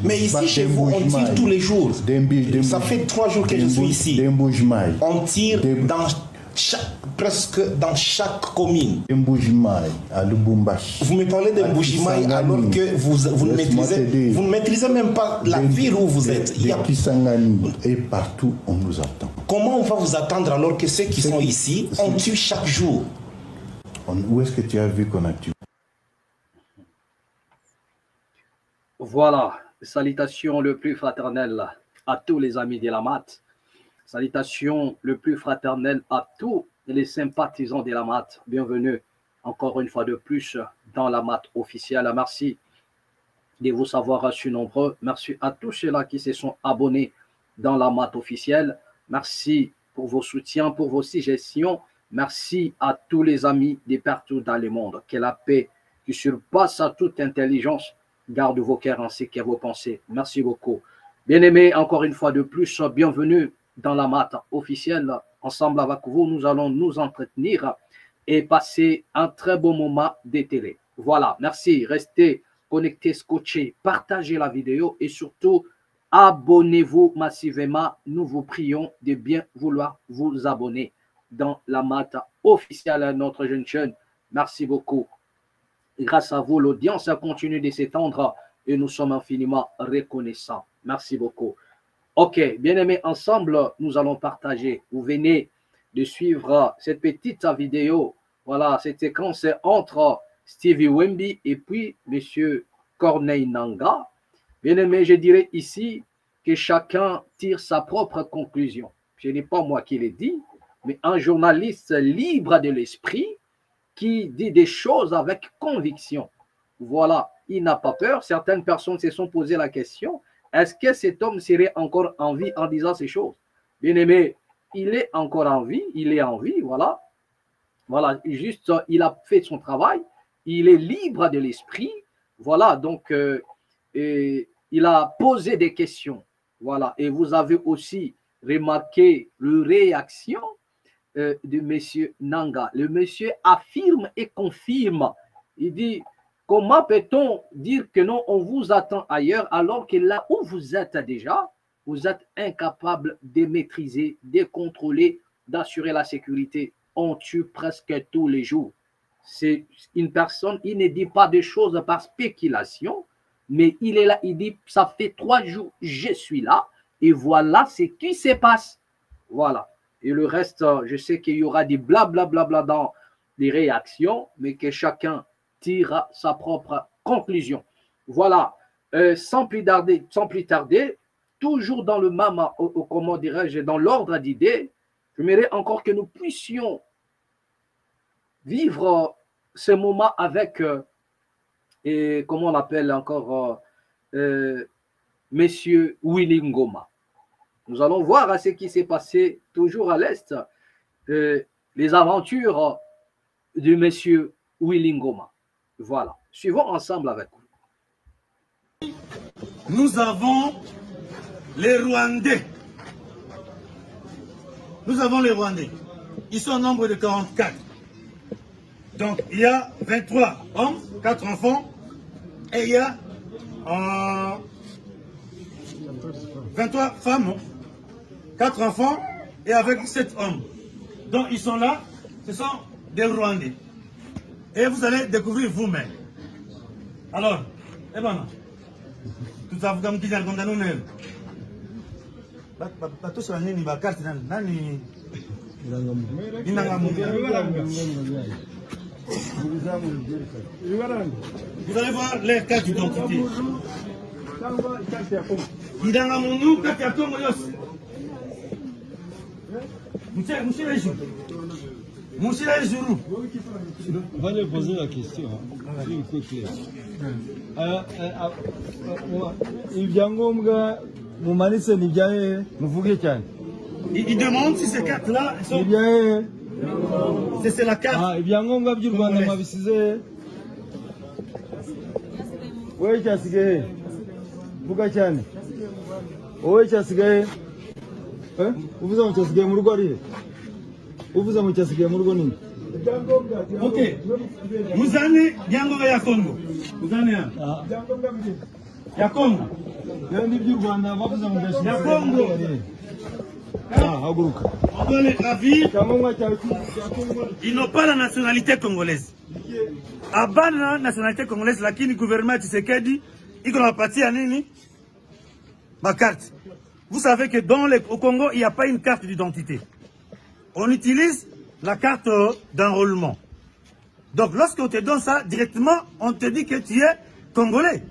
Mais ici, chez vous, on tire tous les jours. Ça fait 3 jours que je suis ici. On tire presque dans chaque commune. Vous me parlez de Mbujimaï alors que vous ne maîtrisez même pas la ville où vous êtes. Et partout, on nous attend. Comment on va vous attendre alors que ceux qui sont ici, on tue chaque jour? Où est-ce que tu as vu qu'on a tué? Voilà, salutations le plus fraternel à tous les amis de la MAT. Salutations le plus fraternel à tous les sympathisants de la MAT. Bienvenue encore une fois de plus dans la MAT officielle. Merci de vous savoir reçus nombreux. Merci à tous ceux-là qui se sont abonnés dans la MAT officielle. Merci pour vos soutiens, pour vos suggestions. Merci à tous les amis de partout dans le monde. Que la paix qui surpasse à toute intelligence garde vos cœurs ainsi que vos pensées. Merci beaucoup. Bien-aimés, encore une fois de plus, bienvenue dans la MAT officielle. Ensemble avec vous, nous allons nous entretenir et passer un très beau moment de télé. Voilà, merci. Restez connectés, scotchés, partagez la vidéo et surtout, abonnez-vous massivement. Nous vous prions de bien vouloir vous abonner dans la MAT officielle, notre jeune chaîne. Merci beaucoup. Grâce à vous, l'audience continue de s'étendre et nous sommes infiniment reconnaissants. Merci beaucoup. Ok, bien aimés, ensemble, nous allons partager. Vous venez de suivre cette petite vidéo. Voilà, cette séquence entre Stevie Wemby et puis M. Corneille Nangaa. Bien aimé, je dirais ici que chacun tire sa propre conclusion. Ce n'est pas moi qui l'ai dit, mais un journaliste libre de l'esprit qui dit des choses avec conviction. Voilà, il n'a pas peur. Certaines personnes se sont posées la question, est-ce que cet homme serait encore en vie en disant ces choses? Bien aimé, il est encore en vie, voilà. Voilà, juste, il a fait son travail, il est libre de l'esprit, voilà, donc il a posé des questions, voilà, et vous avez aussi remarqué la réaction de M. Nangaa. Le monsieur affirme et confirme. Il dit, comment peut-on dire que non, on vous attend ailleurs alors que là où vous êtes déjà, vous êtes incapable de maîtriser, de contrôler, d'assurer la sécurité. On tue presque tous les jours. C'est une personne, il ne dit pas des choses par spéculation, mais il est là, il dit, ça fait 3 jours, je suis là, et voilà ce qui se passe. Voilà. Et le reste, je sais qu'il y aura des blablabla dans les réactions, mais que chacun tire sa propre conclusion. Voilà. Sans plus tarder, toujours dans le même, comment dirais-je, dans l'ordre d'idées, j'aimerais encore que nous puissions vivre ce moment avec, et comment on l'appelle encore, Monsieur Willy Ngoma. Nous allons voir ce qui s'est passé toujours à l'Est, les aventures de Monsieur Willy Ngoma. Voilà. Suivons ensemble avec vous. Nous avons les Rwandais. Nous avons les Rwandais. Ils sont au nombre de 44. Donc, il y a 23 hommes, 4 enfants, et il y a 23 femmes, 4 enfants, et avec 7 hommes. Donc, ils sont là, ce sont des Rwandais. Et vous allez découvrir vous-même. Alors, eh ben, tout ça, vous avez dit, comme nous, tout ça, nani bakati nani vous allez voir les cartes d'identité. Monsieur Jourou. On va lui poser la question. Il demande si ces cartes-là sont... C'est la carte. Ah, ibyangombwa by'u Rwanda mwabisize. Wewe cyasigaye. Vuga cyane. Wowe cyasigaye. Uvuze ngo cyasigaye mu rugo ari. Uvuze ngo cyasigaye mu rugo nini? Ok. Muzane byangombwa ya Congo. Muzane ya. ya Congo. Ya Congo. On doit les ravir. Ils n'ont pas la nationalité congolaise. Abana la nationalité congolaise, lakini gouvernement Tshisekedi, il a parti à nini? Ma carte. Vous savez que au Congo, il n'y a pas une carte d'identité. On utilise la carte d'enrôlement. Donc, lorsqu'on te donne ça, directement, on te dit que tu es Congolais.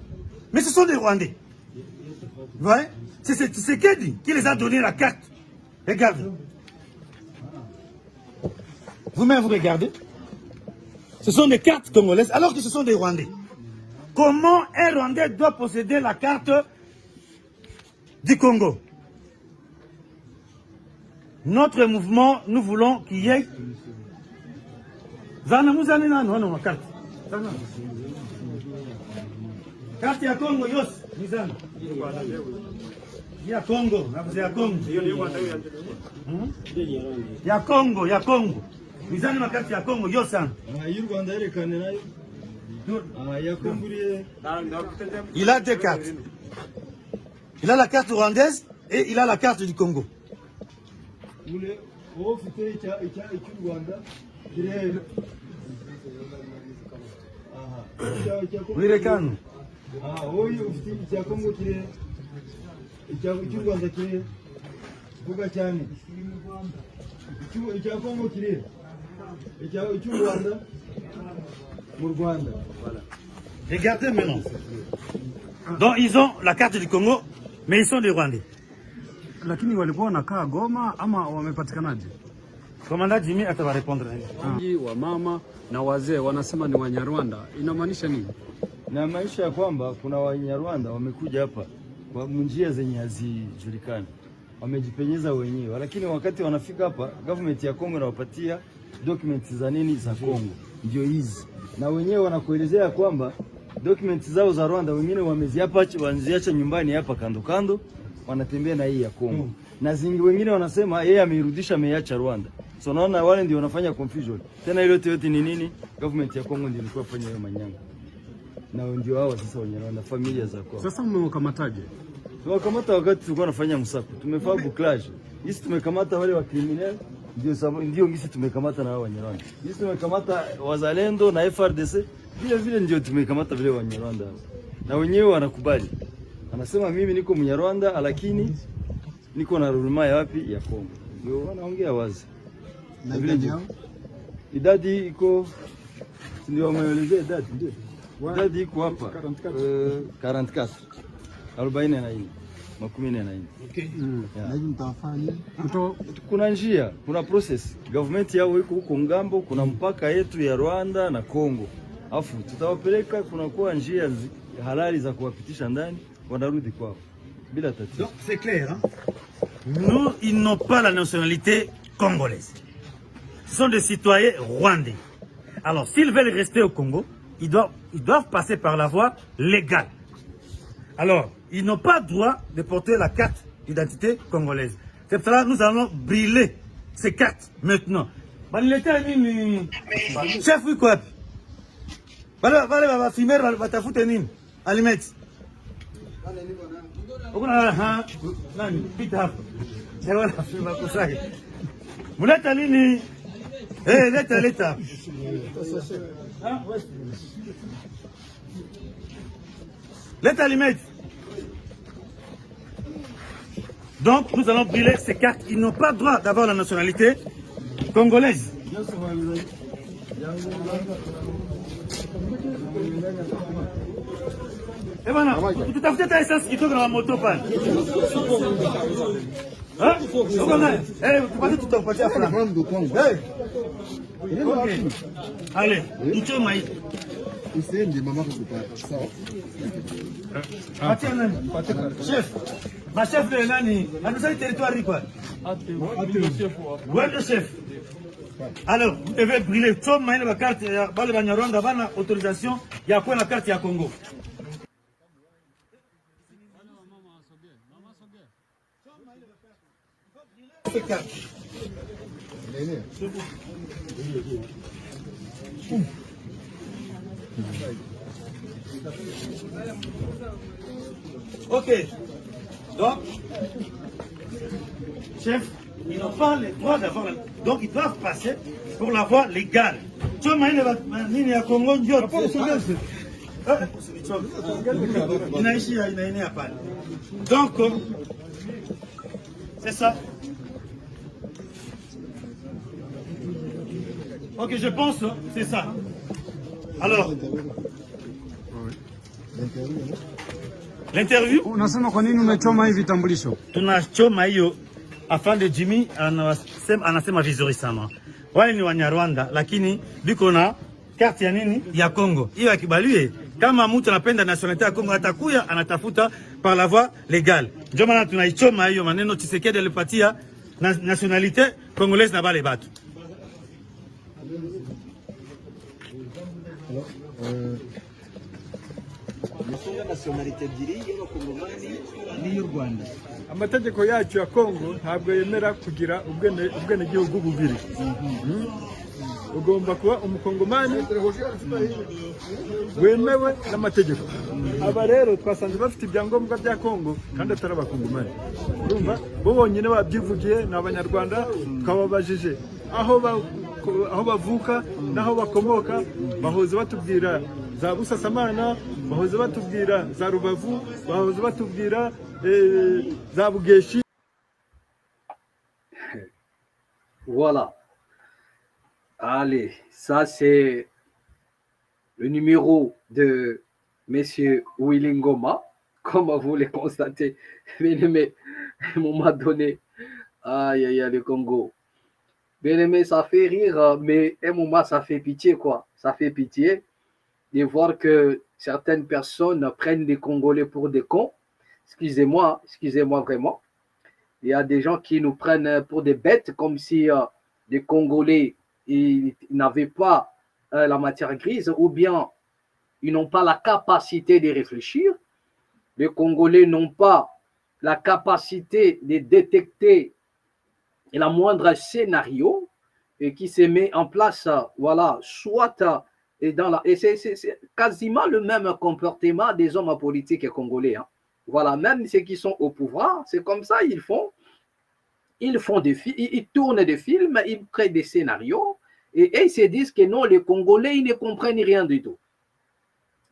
Mais ce sont des Rwandais. Vous voyez? C'est Tshisekedi qui les a donné la carte. Regardez. Vous-même, vous regardez. Ce sont des cartes congolaises, alors que ce sont des Rwandais. Comment un Rwandais doit posséder la carte du Congo? Notre mouvement, nous voulons qu'il y ait... Zana Mouzani Nano, non, ma carte. Carte ya Congo, Yos, Mizana. Ya Congo, ya Congo. Ya Congo, ya Congo. Mizana ma carte ya Congo, Yosan. Il a deux cartes. Il a la carte rwandaise et il a la carte du Congo. Wirekano. Huyu cha Kongo kile cha Rwanda kile buga cyane. Cha Kongo kile cha Rwanda mu Rwanda. Regardez maintenant. Donc ils ont la carte du Congo, mais ils sont des Rwandais. Lakini walikuwa wanakaa Goma ama wamepatikanaje? Komanda Jimmy atava répondre. Wa mama na wazee wanasema ni Wanyarwanda. Inamaanisha nini? Na maisha ya kwamba kuna Wanyarwanda wamekuja hapa kwa njia zenye hazijulikani. Wamejipenyeza wenyewe, lakini wakati wanafika hapa government ya Kongo inawapatia documents za nini za Kongo. Ndio hizi. Na wenyewe wanakuelezea kwamba documents zao za Rwanda wengine wameziacha nyumbani hapa kando kando, wanatembea na hii ya Kongo. Na zingi wengine wanasema yeye ameirudisha ameacha Rwanda. So naona wale ndio wanafanya confusion. Tena ile yote ni nini? Government ya Kongo ndio ilikuwa fanya hiyo manyanga. Na ndio hao sasa Wanyarwanda familia za kwao. Sasa mmewakamataje? Tumekamata wakati tulikuwa tunafanya msako. Tumefaa bouclage. Sisi tumekamata wale wa criminal ndio ngisi tumekamata na wao Wanyarwanda. Sisi tumekamata wazalendo na FRDC. Vile ndio tumekamata vile Wanyarwanda. Na wenyewe wanakubali. Anasema mimi niko Mnyarwanda lakini niko na rulema ya wapi ya Kongo. Ndio wanaongea wazi. Na vile ndio. Idadi iko ndio wameelezea idadi ndio. Idadi iko hapa 44. 44. Makumi na nne. Okay. Na hivi mtafanya kuna njia, kuna process. Government yao iko huko ngambo, kuna mpaka yetu ya Rwanda na Kongo. Afu tutawapeleka kuna kwa njia halali za kuwapitisha ndani, wanarudi kwao bila tatizo. Donc c'est clair hein? Nous ils n'ont pas la nationalité congolaise. Ce sont des citoyens rwandais. Alors s'ils veulent rester au Congo, ils doivent passer par la voie légale. Alors, ils n'ont pas droit de porter la carte d'identité congolaise. C'est pour cela que nous allons brûler ces cartes maintenant. Chef, oui quoi? Va filmer, va t'afouter nini? Alimet. Nani? Pita. Voilà, filma pour ça. Mouleta nini? Eh, leta. Ah, ouais. Let Alimet. Donc, nous allons brûler ces cartes. Ils n'ont pas le droit d'avoir la nationalité congolaise. Et voilà, tout à fait, tu as essence qui tourne dans la moto, pas. Hein? Eh, tu passes tout ton côté à faire. Allez, tu te maïs. Chef, ma chef de nani, anusali territoire quoi? Ouais, le chef. Alors, vous devez brûler tout la carte, bale Banyarwanda bana autorisation, il y a quoi la carte ya Congo? Ok. Donc, chef, ils n'ont pas le droit d'avoir... Donc, ils doivent passer pour la voie légale. Tu vois, donc, c'est ça. Ok, je pense, c'est ça. Alors, l'interview. Unasema kwa nini umechoma hivi vitambulisho? Tunachoma hiyo afande Jimmy anasema vizuri sana. Wale ni Wanyarwanda lakini biko na kati ya nini? Ya Kongo. Hiyo akibaliwe kama mtu anapenda nationalite ya Kongo atakuya anatafuta par la voie légale. Ndio maana tunaichoma hiyo maneno Tshisekedi alipatia nationalite congolaise na bale batu. Amategeko yacu ya Kongo ntabwo yemera kugira ubwene gihugu bubiri. Ugomba kuba umukongomani wemewe n'amategeko. Aba rero twasanze bafite ibyangombwa bya Kongo kandi atari abakongomani. Urumva bo bonyine babyivugiye n'abanyarwanda twababajije aho bavuka naho bakomoka bahoze batubwira za Busasamana, bahoze batubwira za Rubavu, bahoze batubwira za Bugeshi. Voilà. Allez, ça c'est le numéro de Monsieur Willingoma, comme vous le constatez. Mais à un moment donné, aïe aïe aïe, le Congo. Bien aimé, ça fait rire, mais à un moment ça fait pitié quoi. Ça fait pitié de voir que certaines personnes prennent les Congolais pour des cons. Excusez-moi vraiment. Il y a des gens qui nous prennent pour des bêtes, comme si les Congolais ils n'avaient pas la matière grise, ou bien ils n'ont pas la capacité de réfléchir. Les Congolais n'ont pas la capacité de détecter la moindre scénario et qui se met en place, voilà, soit et c'est quasiment le même comportement des hommes politiques congolais. Hein. Voilà, même ceux qui sont au pouvoir, c'est comme ça, ils font des films, ils tournent des films, ils créent des scénarios et ils se disent que non, les Congolais, ils ne comprennent rien du tout.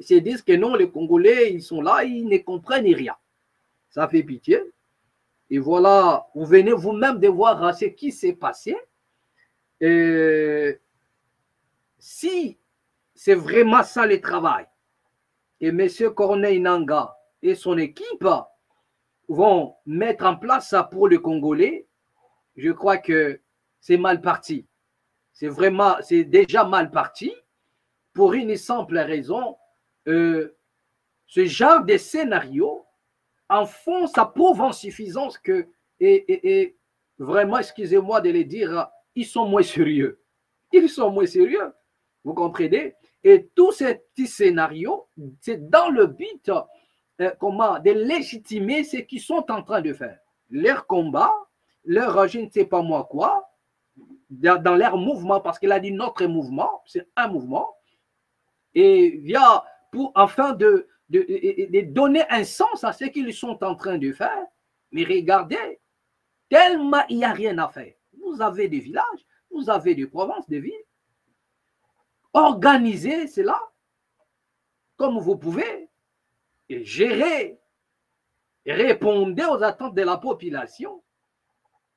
Ils se disent que non, les Congolais, ils sont là, ils ne comprennent rien. Ça fait pitié. Et voilà, vous venez vous-même de voir ce qui s'est passé. Si c'est vraiment ça le travail, et M. Corneille Nangaa et son équipe vont mettre en place ça pour les Congolais, je crois que c'est mal parti. C'est déjà mal parti pour une simple raison. Ce genre de scénario, en fond, ça prouve en suffisance que, et vraiment, excusez-moi de le dire, ils sont moins sérieux. Ils sont moins sérieux, vous comprenez? Et tout ce petit scénario, c'est dans le but de légitimer ce qu'ils sont en train de faire. Leur combat, leur je ne sais pas moi quoi, dans leur mouvement, parce qu'il a dit notre mouvement, c'est un mouvement, et via afin de donner un sens à ce qu'ils sont en train de faire. Mais regardez, tellement il n'y a rien à faire. Vous avez des villages, vous avez des provinces, des villes. Organisez cela comme vous pouvez et gérer, répondez aux attentes de la population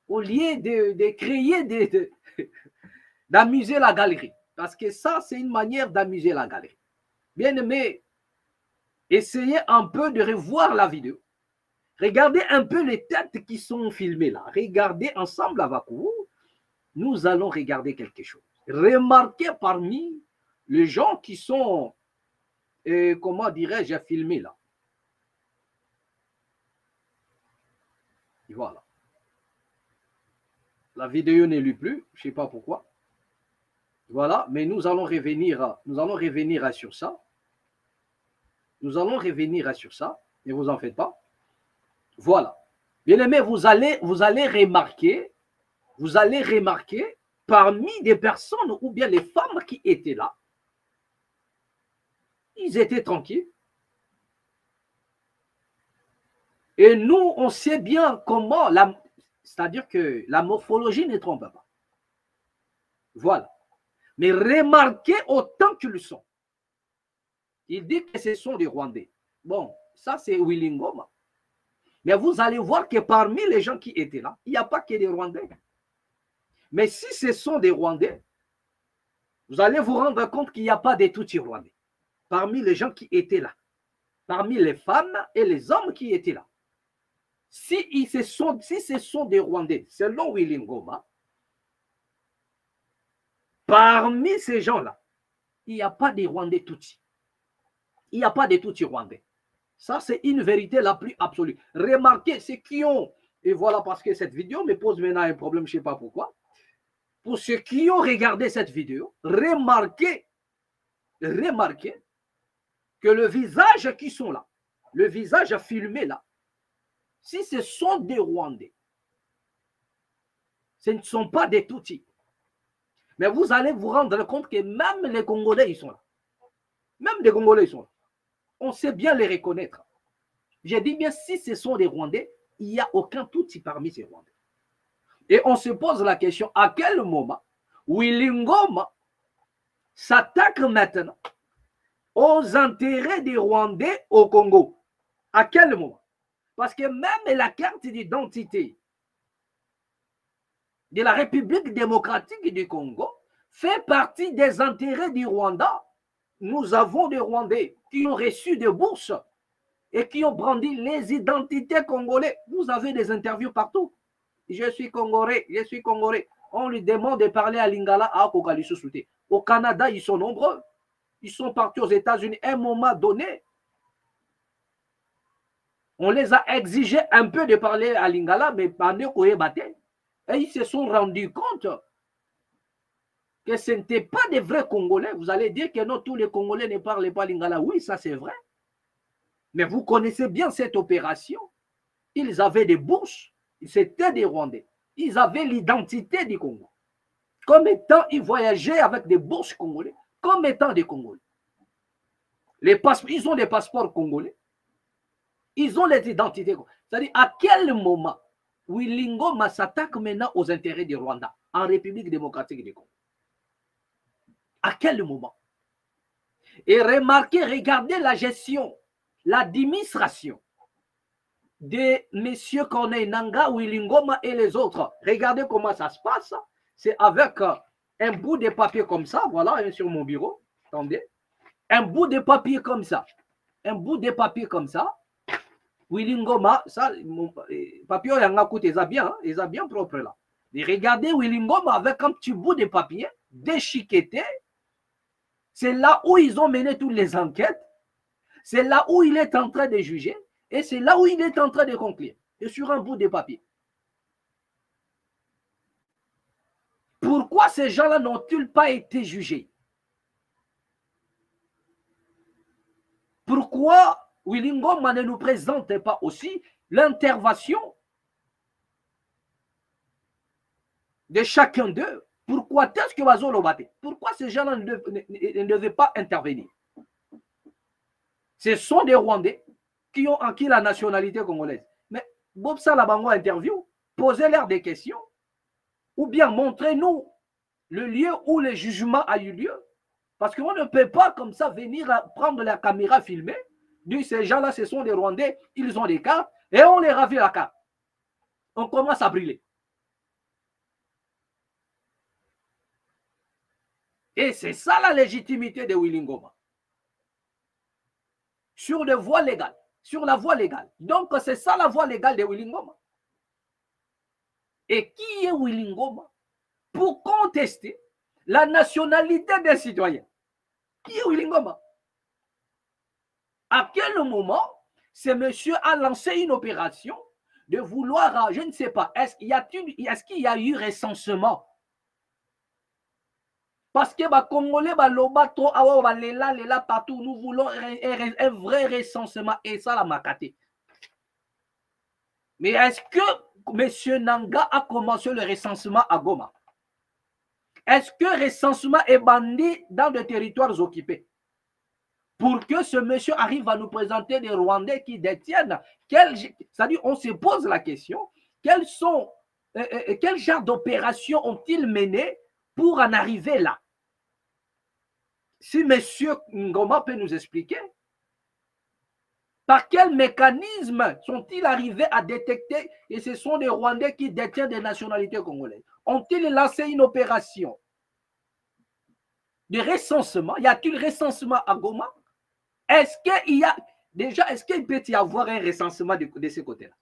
au lieu de créer, d'amuser la galerie. Parce que ça, c'est une manière d'amuser la galerie. Bien aimé, essayez un peu de revoir la vidéo. Regardez un peu les têtes qui sont filmées là. Regardez ensemble avec vous. Nous allons regarder quelque chose. Remarquez parmi les gens qui sont, comment dirais-je, filmés là. Et voilà. La vidéo n'est plus, je ne sais pas pourquoi. Voilà, mais nous allons revenir sur ça. Nous allons revenir sur ça, ne vous en faites pas. Voilà. Bien aimé, vous allez remarquer parmi des personnes ou bien les femmes qui étaient là, ils étaient tranquilles, Et nous, on sait bien comment, c'est-à-dire que la morphologie ne trompe pas. Voilà. Mais remarquez autant qu'ils sont. Il dit que ce sont des Rwandais. Bon, ça c'est Willy Ngoma. Mais vous allez voir que parmi les gens qui étaient là, il n'y a pas que des Rwandais. Mais si ce sont des Rwandais, vous allez vous rendre compte qu'il n'y a pas de Tutsis Rwandais. Parmi les gens qui étaient là. Parmi les femmes et les hommes qui étaient là. Si ce sont des Rwandais, selon Willy Ngoma, parmi ces gens-là, il n'y a pas de Rwandais Tutsis. Il n'y a pas de Tutsis Rwandais. Ça, c'est une vérité la plus absolue. Remarquez, ceux qui ont, et voilà parce que cette vidéo me pose maintenant un problème, je ne sais pas pourquoi. Pour ceux qui ont regardé cette vidéo, remarquez que le visage qui sont là, le visage filmé là, si ce sont des Rwandais, ce ne sont pas des Tutsis. Mais vous allez vous rendre compte que même les Congolais, ils sont là. Même les Congolais, ils sont là. On sait bien les reconnaître. J'ai dit bien, si ce sont des Rwandais, il n'y a aucun Tutsi parmi ces Rwandais. Et on se pose la question, à quel moment Willy Ngoma s'attaque maintenant aux intérêts des Rwandais au Congo? À quel moment? Parce que même la carte d'identité de la République démocratique du Congo fait partie des intérêts du Rwanda. Nous avons des Rwandais qui ont reçu des bourses et qui ont brandi les identités congolais. Vous avez des interviews partout. Je suis Congolais, je suis Congolais. On lui demande de parler à Lingala, à Kokalisou-Souté. Au Canada, ils sont nombreux. Ils sont partis aux États-Unis à un moment donné. On les a exigés un peu de parler à Lingala, mais pendant qu'on est battu. Et ils se sont rendus compte que ce n'étaient pas des vrais Congolais. Vous allez dire que non, tous les Congolais ne parlent pas Lingala. Oui, ça c'est vrai. Mais vous connaissez bien cette opération. Ils avaient des bourses. C'était des Rwandais. Ils avaient l'identité du Congo. Comme étant, ils voyageaient avec des bourses congolais. Comme étant des Congolais. Ils ont des passeports congolais. Ils ont les identités. C'est-à-dire, à quel moment Willy Ngoma s'attaque maintenant aux intérêts du Rwanda en République démocratique du Congo? À quel moment? Et remarquez, regardez la gestion, l'administration de M. Corneille Nangaa, Willy Ngoma et les autres. Regardez comment ça se passe. C'est avec un bout de papier comme ça, voilà, sur mon bureau. Attendez. Un bout de papier comme ça. Un bout de papier comme ça. Willy Ngoma, ça, mon papier, il a bien propre là. Et regardez Willy Ngoma avec un petit bout de papier déchiqueté. C'est là où ils ont mené toutes les enquêtes. C'est là où il est en train de juger. Et c'est là où il est en train de conclure. Et sur un bout de papier. Pourquoi ces gens-là n'ont-ils pas été jugés? Pourquoi Willy Ngoma ne nous présente pas aussi l'intervention de chacun d'eux? Pourquoi est-ce que Bazo Lobate? Pourquoi ces gens-là ne devaient pas intervenir? Ce sont des Rwandais qui ont acquis la nationalité congolaise. Mais Bob Salabango interview, posez-leur des questions, ou bien montrez-nous le lieu où le jugement a eu lieu. Parce qu'on ne peut pas comme ça venir prendre la caméra filmée, dire ces gens-là, ce sont des Rwandais, ils ont des cartes, et on les ravit la carte. On commence à brûler. Et c'est ça la légitimité de Willy Ngoma. Sur les voies légales. Sur la voie légale. Donc, c'est ça la voie légale de Willy Ngoma. Et qui est Willy Ngoma pour contester la nationalité des citoyens? Qui est Willy Ngoma? À quel moment ce monsieur a lancé une opération de vouloir, je ne sais pas, est-ce qu'il y a eu recensement? Parce que les Congolais, partout, nous voulons un vrai recensement et ça, la macaté. Mais est-ce que M. Nangaa a commencé le recensement à Goma? Est-ce que le recensement est bandé dans des territoires occupés? pour que ce monsieur arrive à nous présenter des Rwandais qui détiennent, c'est-à-dire on se pose la question, quel genre d'opération ont-ils mené pour en arriver là? Si monsieur Ngoma peut nous expliquer, par quel mécanisme sont-ils arrivés à détecter que ce sont des Rwandais qui détiennent des nationalités congolaises? Ont-ils lancé une opération de recensement? Y a-t-il recensement à Goma? Est-ce qu'il peut y avoir un recensement de ce côté-là?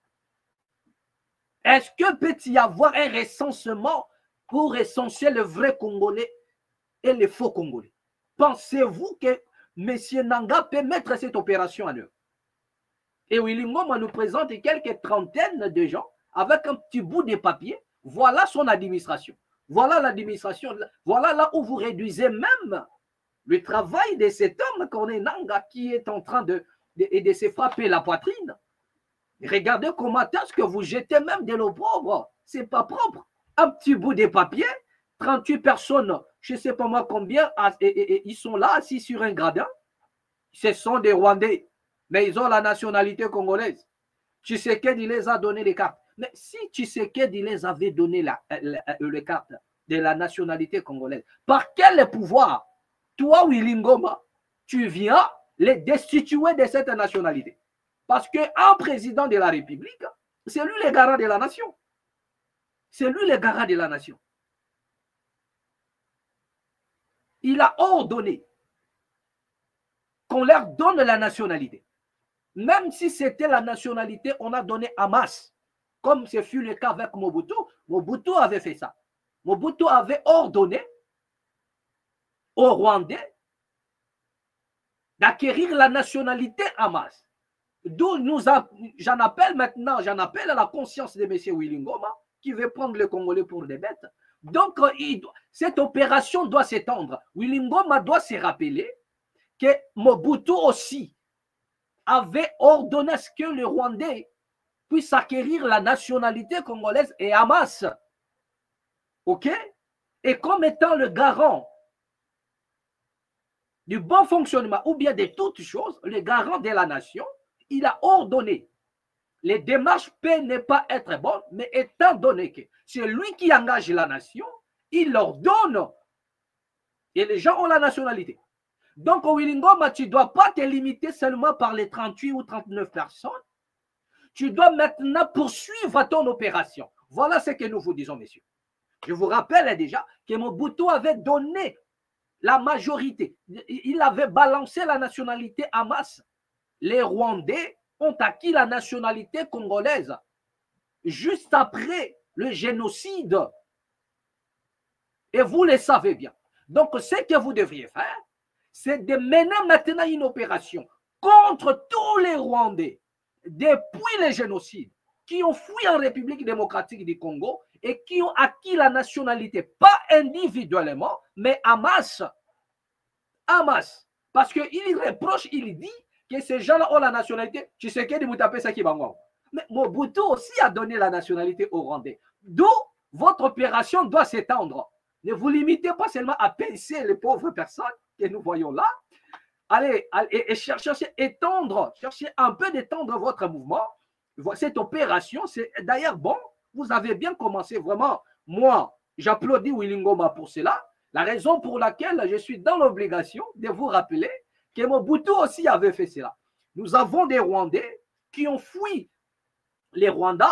Est-ce que peut y avoir un recensement pour recenser le vrai Congolais et le faux Congolais? Pensez-vous que M. Nanga peut mettre cette opération en œuvre? Et Willy Ngoma nous présente quelques trentaines de gens avec un petit bout de papier. Voilà son administration. Voilà l'administration. Voilà là où vous réduisez même le travail de cet homme qu'on est Nanga qui est en train de se frapper la poitrine. Regardez comment est-ce que vous jetez même de l'eau propre. C'est pas propre. Un petit bout de papier, 38 personnes, je ne sais pas moi combien, ils sont là assis sur un gradin. Ce sont des Rwandais, mais ils ont la nationalité congolaise. Tshisekedi les a donné les cartes. Mais si Tshisekedi les avait donné les cartes de la nationalité congolaise, par quel pouvoir, toi, Willy Ngoma, tu viens les destituer de cette nationalité? Parce qu'un président de la République, c'est lui le garant de la nation. C'est lui le garant de la nation. Il a ordonné qu'on leur donne la nationalité. Même si c'était la nationalité, on a donné à masse. Comme ce fut le cas avec Mobutu. Mobutu avait fait ça. Mobutu avait ordonné aux Rwandais d'acquérir la nationalité à masse. D'où j'en appelle maintenant, j'en appelle à la conscience de M. Willy Ngoma qui veut prendre les Congolais pour des bêtes. Donc, cette opération doit s'étendre. Willy Ngoma doit se rappeler que Mobutu aussi avait ordonné à ce que les Rwandais puissent acquérir la nationalité congolaise et à masse. OK? Et comme étant le garant du bon fonctionnement ou bien de toutes choses, le garant de la nation, il a ordonné. Les démarches peuvent ne pas être bonnes, mais étant donné que c'est lui qui engage la nation, il leur donne. Et les gens ont la nationalité. Donc, au Willy Ngoma, tu ne dois pas te limiter seulement par les 38 ou 39 personnes. Tu dois maintenant poursuivre ton opération. Voilà ce que nous vous disons, messieurs. Je vous rappelle déjà que Mobutu avait donné la majorité. Il avait balancé la nationalité à masse. Les Rwandais ont acquis la nationalité congolaise juste après le génocide. Et vous le savez bien. Donc, ce que vous devriez faire, c'est de mener maintenant une opération contre tous les Rwandais depuis le génocide qui ont fui en République démocratique du Congo et qui ont acquis la nationalité, pas individuellement, mais à masse. À masse. Parce qu'il reproche, il dit que ces gens-là ont la nationalité. Tu sais que vous tapez ça qui va moi. Mais Mobutu aussi a donné la nationalité aux Rwandais. D'où votre opération doit s'étendre. Ne vous limitez pas seulement à pincer les pauvres personnes que nous voyons là. Allez et cherchez étendre, cherchez un peu d'étendre votre mouvement. Cette opération, c'est d'ailleurs bon. Vous avez bien commencé vraiment. Moi, j'applaudis Willy Ngoma pour cela. La raison pour laquelle je suis dans l'obligation de vous rappeler que Mobutu aussi avait fait cela. Nous avons des Rwandais qui ont fui les Rwandais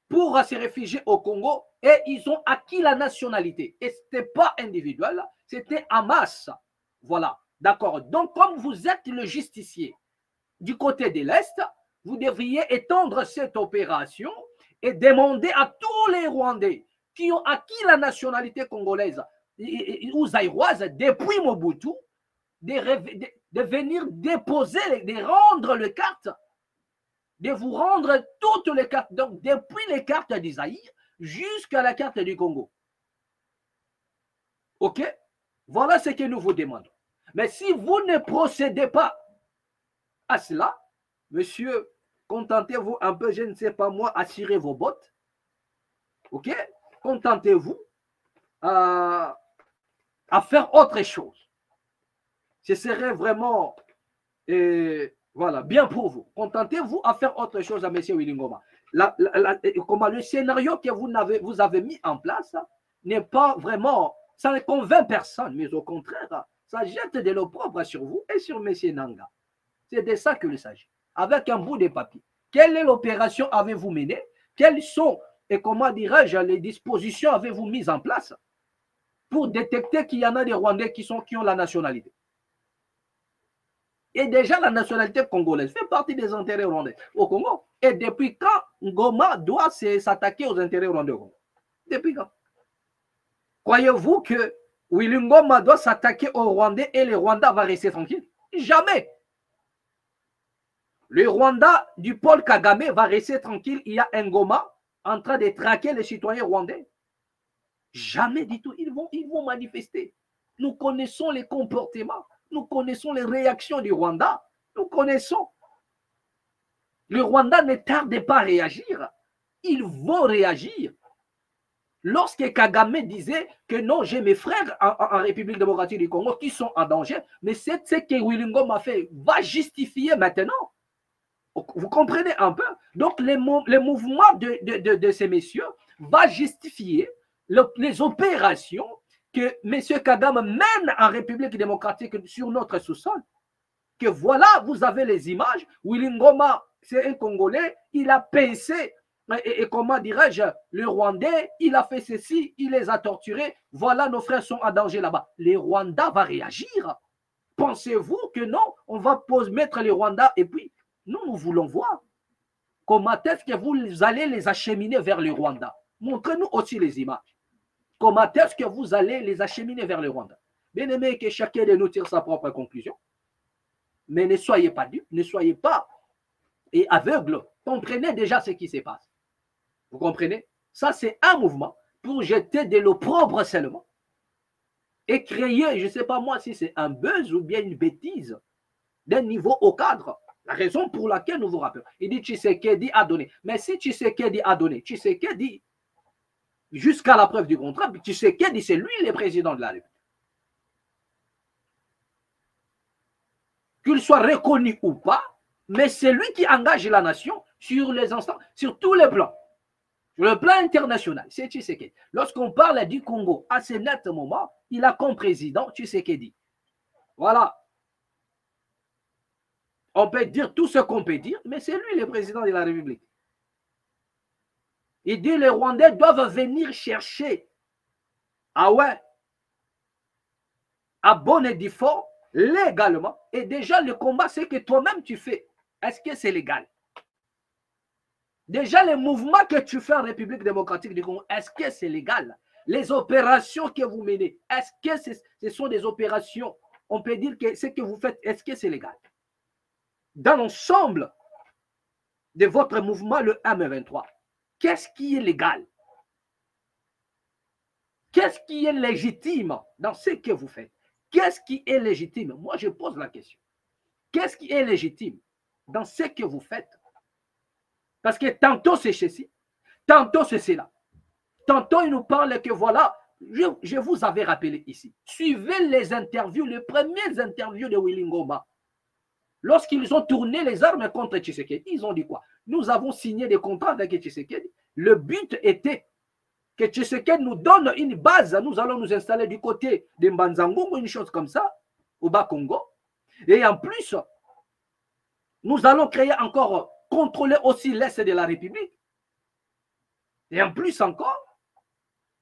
pour se réfugier au Congo et ils ont acquis la nationalité. Et ce n'était pas individuel, c'était en masse. Voilà, d'accord. Donc, comme vous êtes le justicier du côté de l'Est, vous devriez étendre cette opération et demander à tous les Rwandais qui ont acquis la nationalité congolaise ou zaïroise depuis Mobutu de venir déposer, de rendre les cartes, de vous rendre toutes les cartes, donc depuis les cartes d'Isaïe jusqu'à la carte du Congo. OK? Voilà ce que nous vous demandons. Mais si vous ne procédez pas à cela, monsieur, contentez-vous un peu, je ne sais pas moi, à cirer vos bottes. OK? Contentez-vous à faire autre chose. Ce serait vraiment Et voilà, bien pour vous. Contentez-vous à faire autre chose à M. Willy Ngoma. Comment le scénario que vous avez mis en place n'est pas vraiment, ça ne convainc personne, mais au contraire, ça jette de l'opprobre sur vous et sur M. Nanga. C'est de ça qu'il s'agit. Avec un bout de papier. Quelle est l'opération avez-vous menée? Quelles sont, et comment dirais-je, les dispositions avez-vous mises en place pour détecter qu'il y en a des Rwandais qui ont la nationalité? Et déjà, la nationalité congolaise fait partie des intérêts rwandais au Congo. Et depuis quand Ngoma doit s'attaquer aux intérêts rwandais au Congo? Depuis quand? Croyez-vous que Willy Ngoma doit s'attaquer aux Rwandais et les Rwandais vont rester tranquilles? Jamais. Le Rwanda du Paul Kagame va rester tranquille. Il y a un Ngoma en train de traquer les citoyens rwandais. Jamais du tout. Ils vont manifester. Nous connaissons les comportements. Nous connaissons les réactions du Rwanda. Nous connaissons. Le Rwanda ne tarde pas à réagir. Ils vont réagir. Lorsque Kagame disait que non, j'ai mes frères en République démocratique du Congo qui sont en danger, mais c'est ce que Willy Ngoma a fait, va justifier maintenant. Vous comprenez un peu? Donc, les mouvements de ces messieurs va justifier les opérations que M. Kagame mène en République démocratique sur notre sous-sol. Que voilà, vous avez les images. Willy Ngoma, c'est un Congolais, il a pincé, et comment dirais-je, le Rwandais, il a fait ceci, il les a torturés. Voilà, nos frères sont en danger là-bas. Les Rwandais vont réagir. Pensez-vous que non, on va mettre les Rwandais et puis nous voulons voir comment est-ce que vous allez les acheminer vers le Rwanda. Montrez-nous aussi les images. Comment est-ce que vous allez les acheminer vers le Rwanda? Bien aimé, que chacun de nous tire sa propre conclusion. Mais ne soyez pas dupes, ne soyez pas aveugles. Comprenez déjà ce qui se passe. Vous comprenez? Ça, c'est un mouvement pour jeter de l'opprobre seulement. Et créer, je ne sais pas moi si c'est un buzz ou bien une bêtise d'un niveau au cadre. La raison pour laquelle nous vous rappelons. Il dit Tshisekedi a donné. Mais si Tshisekedi a donné, Tshisekedi, jusqu'à la preuve du contraire, Tshisekedi, c'est lui le président de la République. Qu'il soit reconnu ou pas, mais c'est lui qui engage la nation sur les instants, sur tous les plans. Sur le plan international, c'est Tshisekedi. Lorsqu'on parle du Congo, à ce net moment, il a comme président Tshisekedi. Voilà. On peut dire tout ce qu'on peut dire, mais c'est lui le président de la République. Il dit les Rwandais doivent venir chercher, ah ouais, à bon et fort, légalement. Et déjà, le combat, c'est que toi-même tu fais. Est-ce que c'est légal? Déjà, les mouvements que tu fais en République démocratique du Congo, est-ce que c'est légal? Les opérations que vous menez, est-ce que ce sont des opérations, on peut dire que ce que vous faites, est-ce que c'est légal? Dans l'ensemble de votre mouvement, le M23, qu'est-ce qui est légal? Qu'est-ce qui est légitime dans ce que vous faites? Qu'est-ce qui est légitime? Moi, je pose la question. Qu'est-ce qui est légitime dans ce que vous faites? Parce que tantôt c'est ceci, tantôt c'est cela. Tantôt il nous parle que voilà, je vous avais rappelé ici. Suivez les interviews, les premières interviews de Willy Ngoma. Lorsqu'ils ont tourné les armes contre Tshisekedi, ils ont dit quoi? Nous avons signé des contrats avec Tshisekedi. Le but était que Tshisekedi nous donne une base. Nous allons nous installer du côté de Mbanzangungu, une chose comme ça, au Bas-Congo. Et en plus, nous allons créer encore, contrôler aussi l'Est de la République. Et en plus encore,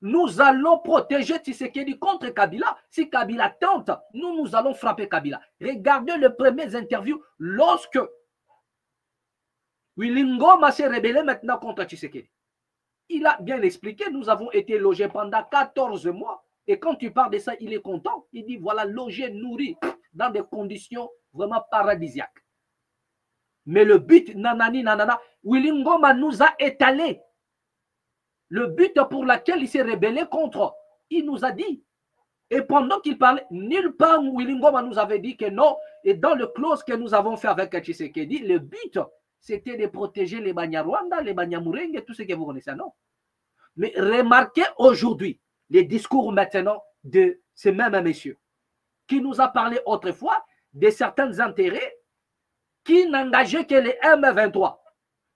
nous allons protéger Tshisekedi contre Kabila. Si Kabila tente, nous allons frapper Kabila. Regardez les premières interviews lorsque Willy Ngoma s'est rebellé maintenant contre Tshisekedi. Il a bien expliqué, nous avons été logés pendant 14 mois. Et quand tu parles de ça, il est content. Il dit, voilà, logé, nourri, dans des conditions vraiment paradisiaques. Mais le but, nanani, nanana, Willy Ngoma nous a étalé. Le but pour lequel il s'est rebellé contre, il nous a dit. Et pendant qu'il parlait, nulle part Willy Ngoma nous avait dit que non. Et dans le clause que nous avons fait avec Tshisekedi, le but, c'était de protéger les Banyarwanda, les Banyamulenge et tout ce que vous connaissez, non? Mais remarquez aujourd'hui les discours maintenant de ces mêmes messieurs qui nous a parlé autrefois de certains intérêts qui n'engageaient que les M23.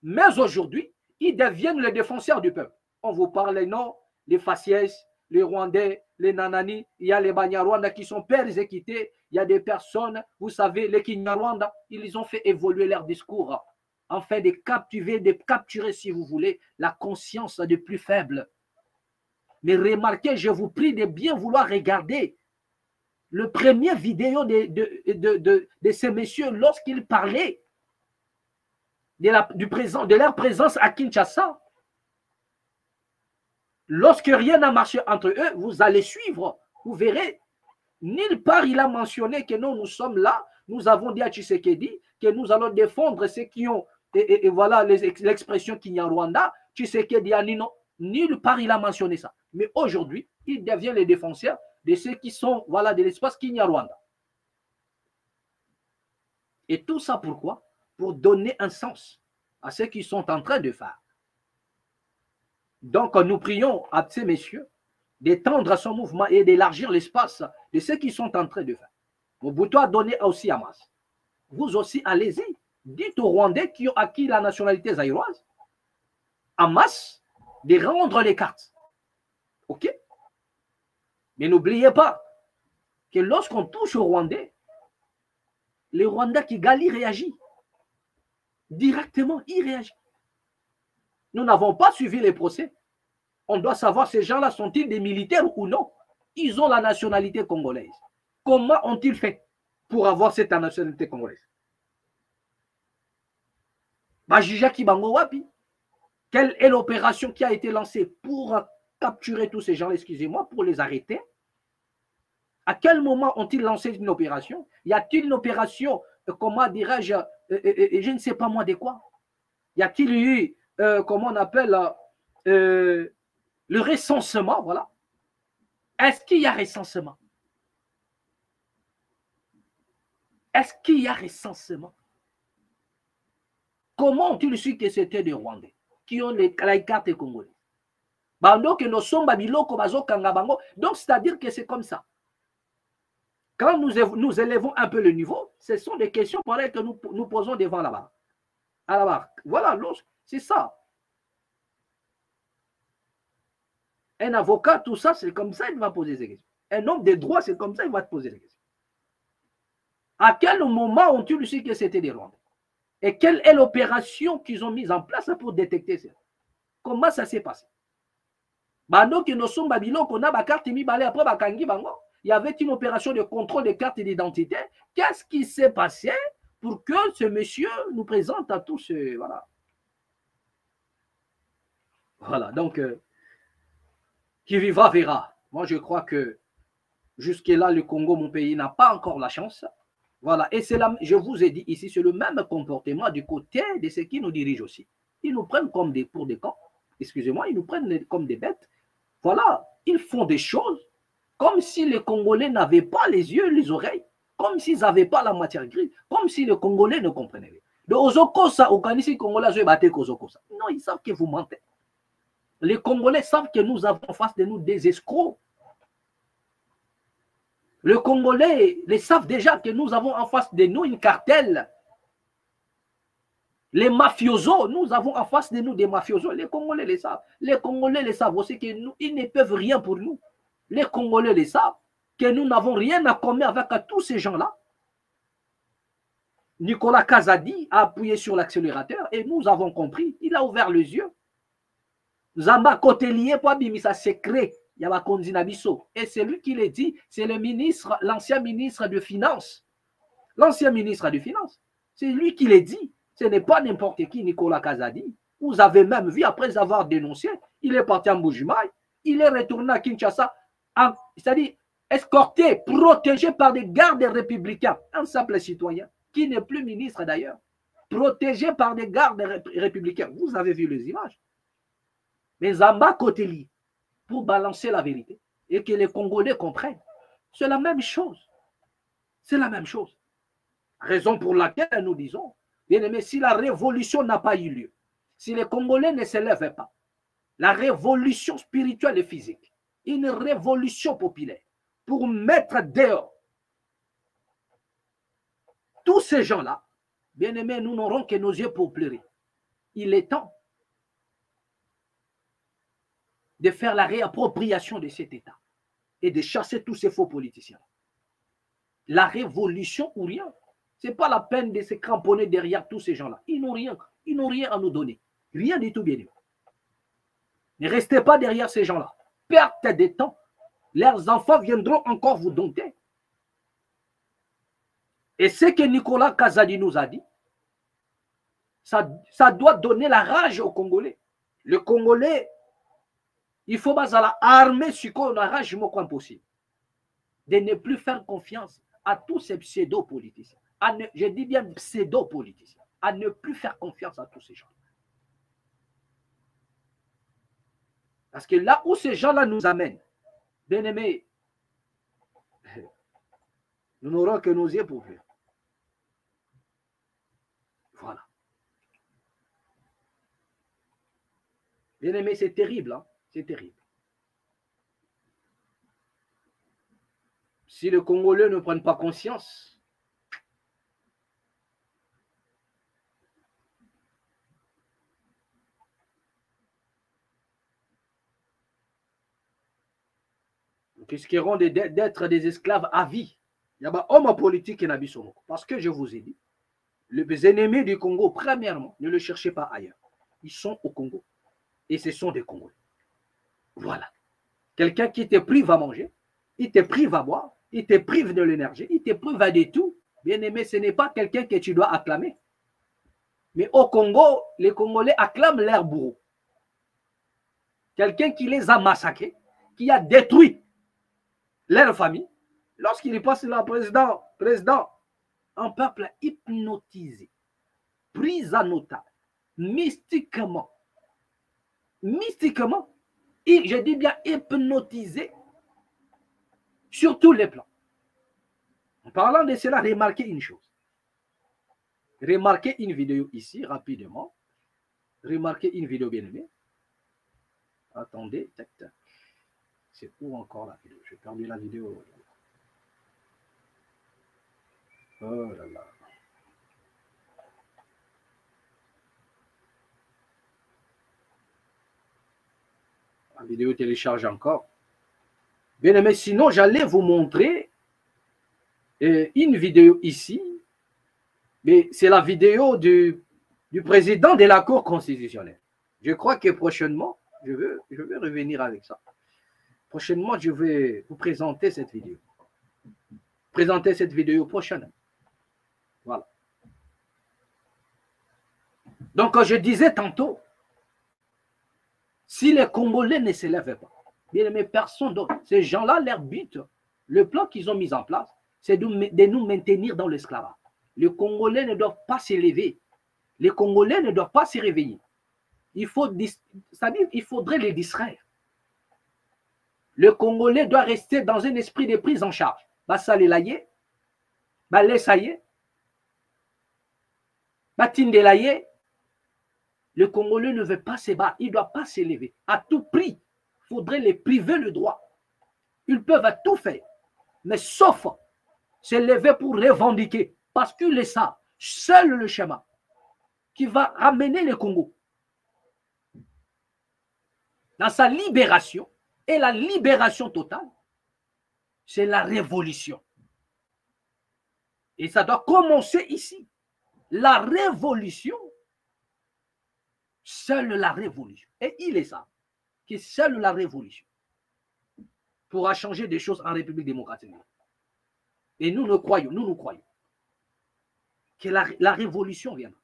Mais aujourd'hui, ils deviennent les défenseurs du peuple. On vous parle, non, les faciès, les Rwandais, les Nanani, il y a les Banyarwanda qui sont persécutés, il y a des personnes, vous savez, les Kinyarwanda, ils ont fait évoluer leur discours afin de capturer, si vous voulez, la conscience des plus faibles. Mais remarquez, je vous prie de bien vouloir regarder le premier vidéo de ces messieurs lorsqu'ils parlaient de leur présence à Kinshasa. Lorsque rien n'a marché entre eux, vous allez suivre, vous verrez. Nulle part il a mentionné que nous sommes là, nous avons dit à Tshisekedi que nous allons défendre ceux qui ont, et voilà l'expression Kinyarwanda, Tshisekedi a dit non. Nulle part il a mentionné ça. Mais aujourd'hui, il devient le défenseur de ceux qui sont, voilà, de l'espace Kinyarwanda. Et tout ça pourquoi? Pour donner un sens à ce qu'ils sont en train de faire. Donc, nous prions à ces messieurs d'étendre son mouvement et d'élargir l'espace de ce qu'ils sont en train de faire. Mobutu a donné aussi à Hamas. Vous aussi, allez-y. Dites aux Rwandais qui ont acquis la nationalité zaïroise, Hamas, de rendre les cartes. OK? Mais n'oubliez pas que lorsqu'on touche aux Rwandais, les Rwandais qui Kigali réagit. Directement, il réagit. Nous n'avons pas suivi les procès. On doit savoir, ces gens-là sont-ils des militaires ou non? Ils ont la nationalité congolaise. Comment ont-ils fait pour avoir cette nationalité congolaise? Bajija Kibango Wapi. Quelle est l'opération qui a été lancée pour capturer tous ces gens, excusez-moi, pour les arrêter? À quel moment ont-ils lancé une opération? Y a-t-il une opération, comment dirais-je, je ne sais pas moi de quoi? Y a-t-il eu, comment on appelle, le recensement, voilà. Est-ce qu'il y a recensement? Est-ce qu'il y a recensement? Comment ont-ils su que c'était des Rwandais qui ont la carte congolaise? Donc, c'est-à-dire que c'est comme ça. Quand nous élevons un peu le niveau, ce sont des questions pareilles que nous posons devant la barre. À la barre. Voilà, c'est ça. Un avocat, tout ça, c'est comme ça, il va poser ces questions. Un homme de droit, c'est comme ça, il va te poser des questions. À quel moment ont-ils su que c'était des Rwandais? Et quelle est l'opération qu'ils ont mise en place pour détecter ça? Comment ça s'est passé? Il y avait une opération de contrôle des cartes d'identité. Qu'est-ce qui s'est passé pour que ce monsieur nous présente à tous voilà. Voilà, donc, qui vivra verra. Moi, je crois que jusque-là, le Congo, mon pays, n'a pas encore la chance. Voilà, et c'est là, je vous ai dit ici, c'est le même comportement du côté de ceux qui nous dirigent aussi. Ils nous prennent comme pour des camps. Excusez-moi, ils nous prennent comme des bêtes. Voilà, ils font des choses comme si les Congolais n'avaient pas les yeux, les oreilles, comme s'ils n'avaient pas la matière grise, comme si les Congolais ne comprenaient rien. Donc, Ozokosa, au Kanisi Congolais, je vais battre Ozokosa. Non, ils savent que vous mentez. Les Congolais savent que nous avons en face de nous des escrocs. Les Congolais les savent déjà que nous avons en face de nous une cartel. Les mafiosos, nous avons en face de nous des mafiosos. Les Congolais les savent. Les Congolais les savent aussi qu'ils ne peuvent rien pour nous. Les Congolais les savent que nous n'avons rien à commettre avec tous ces gens-là. Nicolas Kazadi a appuyé sur l'accélérateur et nous avons compris. Il a ouvert les yeux. Zamba Kotelier pour Bimisa secret. Et c'est lui qui l'a dit. C'est le ministre, l'ancien ministre de Finances. L'ancien ministre de Finances. C'est lui qui l'a dit. Ce n'est pas n'importe qui, Nicolas Kazadi. Vous avez même vu, après avoir dénoncé, il est parti en Mbuji-Mayi. Il est retourné à Kinshasa, c'est-à-dire escorté, protégé par des gardes républicains. Un simple citoyen, qui n'est plus ministre d'ailleurs. Protégé par des gardes républicains. Vous avez vu les images. Mais Zamba Koteli, pour balancer la vérité, et que les Congolais comprennent, c'est la même chose. C'est la même chose. Raison pour laquelle nous disons, bien aimé, si la révolution n'a pas eu lieu, si les Congolais ne se lèvent pas, la révolution spirituelle et physique, une révolution populaire, pour mettre dehors tous ces gens-là, Bien-aimés, nous n'aurons que nos yeux pour pleurer. Il est temps de faire la réappropriation de cet État et de chasser tous ces faux politiciens. La révolution ou rien. Ce n'est pas la peine de se cramponner derrière tous ces gens-là. Ils n'ont rien à nous donner. Rien du tout, bien aimé. Ne restez pas derrière ces gens-là. Perte de temps. Leurs enfants viendront encore vous dompter. Et ce que Nicolas Kazadi nous a dit, ça doit donner la rage aux Congolais. Le Congolais, il faut pas la armer sur quoi on a rage le moins possible. De ne plus faire confiance à tous ces pseudo-politiciens. Je dis bien pseudo-politiciens. À ne plus faire confiance à tous ces gens. Parce que là où ces gens-là nous amènent, bien aimés, nous n'aurons que nos yeux pour voir. Voilà. Bien aimé, c'est terrible, hein? C'est terrible. Si les Congolais ne prennent pas conscience, nous risquerons d'être des esclaves à vie. Il y a pas homme politique qui n'a pas. Parce que je vous ai dit, les ennemis du Congo, premièrement, ne le cherchez pas ailleurs. Ils sont au Congo. Et ce sont des Congolais. Voilà. Quelqu'un qui te prive à manger, il te prive à boire, il te prive de l'énergie, il te prive à de tout. Bien aimé, ce n'est pas quelqu'un que tu dois acclamer. Mais au Congo, les Congolais acclament leur bourreau. Quelqu'un qui les a massacrés, qui a détruit leur famille, lorsqu'il passe là, président, un peuple hypnotisé, pris en otage, mystiquement, et je dis bien hypnotisé sur tous les plans. En parlant de cela, remarquez une chose. Remarquez une vidéo ici, rapidement. Remarquez une vidéo bien aimée. Attendez, tac, tac. C'est où encore la vidéo? J'ai perdu la vidéo. Oh là là. La vidéo télécharge encore. Bien aimé, sinon j'allais vous montrer une vidéo ici. Mais c'est la vidéo du président de la Cour constitutionnelle. Je crois que prochainement, je vais revenir avec ça. Prochainement, je vais vous présenter cette vidéo. Présenter cette vidéo prochainement. Voilà. Donc, quand je disais tantôt, si les Congolais ne se lèvent pas, bien aimé, personne d'autre, ces gens-là, leur but, le plan qu'ils ont mis en place, c'est de nous maintenir dans l'esclavage. Les Congolais ne doivent pas se lever. Les Congolais ne doivent pas se réveiller. C'est-à-dire qu'il faudrait les distraire. Le Congolais doit rester dans un esprit de prise en charge. Basalelaye, Balesaye, Batindelaye. Le Congolais ne veut pas se battre. Il ne doit pas s'élever. À tout prix, il faudrait les priver le droit. Ils peuvent tout faire. Mais sauf se lever pour revendiquer. Parce qu'ils savent, seul le schéma qui va ramener le Congo dans sa libération, et la libération totale, c'est la révolution. Et ça doit commencer ici. La révolution, seule la révolution. Et il est ça, que seule la révolution pourra changer des choses en République démocratique. Et nous nous croyons que la révolution viendra.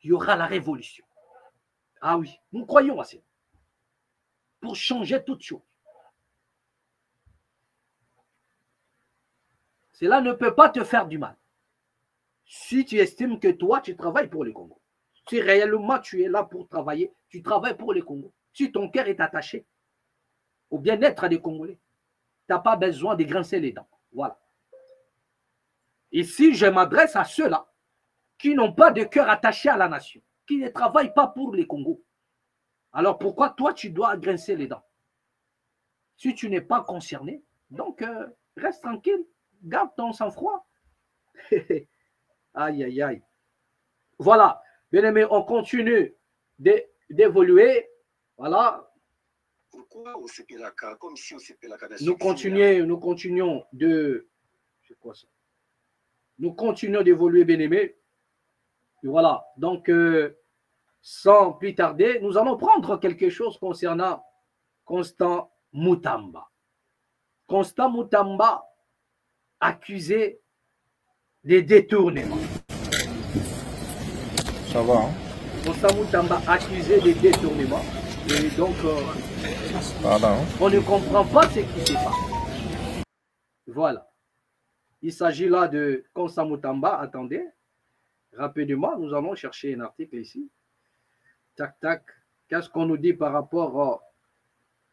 Il y aura la révolution. Ah oui, nous croyons à ça. Pour changer toutes choses. Cela ne peut pas te faire du mal. Si tu estimes que toi, tu travailles pour les Congo. Si réellement tu es là pour travailler, tu travailles pour les Congo. Si ton cœur est attaché au bien-être des Congolais, tu n'as pas besoin de grincer les dents. Voilà. Ici, je m'adresse à ceux-là qui n'ont pas de cœur attaché à la nation, qui ne travaillent pas pour les Congos. Alors pourquoi toi, tu dois grincer les dents? Si tu n'es pas concerné, donc reste tranquille, garde ton sang-froid. Aïe, aïe, aïe. Voilà. Bien aimé, on continue d'évoluer. Voilà. Pourquoi au CPLAK, comme si au CPLAK... Nous continuons de... C'est quoi ça? Nous continuons d'évoluer, bien aimé. Voilà. Donc, sans plus tarder, nous allons prendre quelque chose concernant Constant Mutamba. Constant Mutamba, accusé de détournement. Ça va, hein? Constant Mutamba, accusé de détournement. Et donc, on ne comprend pas ce qui se passe. Voilà. Il s'agit là de Constant Mutamba. Attendez. Rapidement, nous allons chercher un article ici. Tac, tac. Qu'est-ce qu'on nous dit par rapport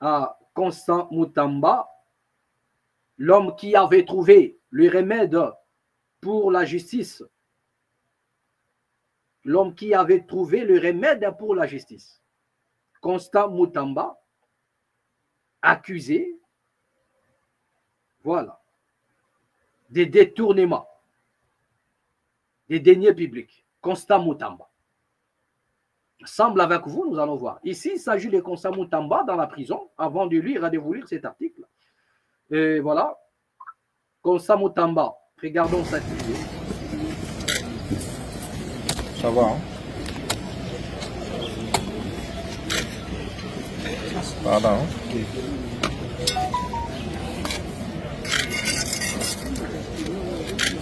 à Constant Mutamba, l'homme qui avait trouvé le remède pour la justice. L'homme qui avait trouvé le remède pour la justice. Constant Mutamba, accusé, voilà, des détournements, des deniers publics. Constant Mutamba. Semble avec vous, nous allons voir. Ici, il s'agit de Constant Mutamba dans la prison, avant de vous lire cet article. Et voilà. Constant Mutamba. Regardons cette vidéo. Ça va, hein? Voilà, hein?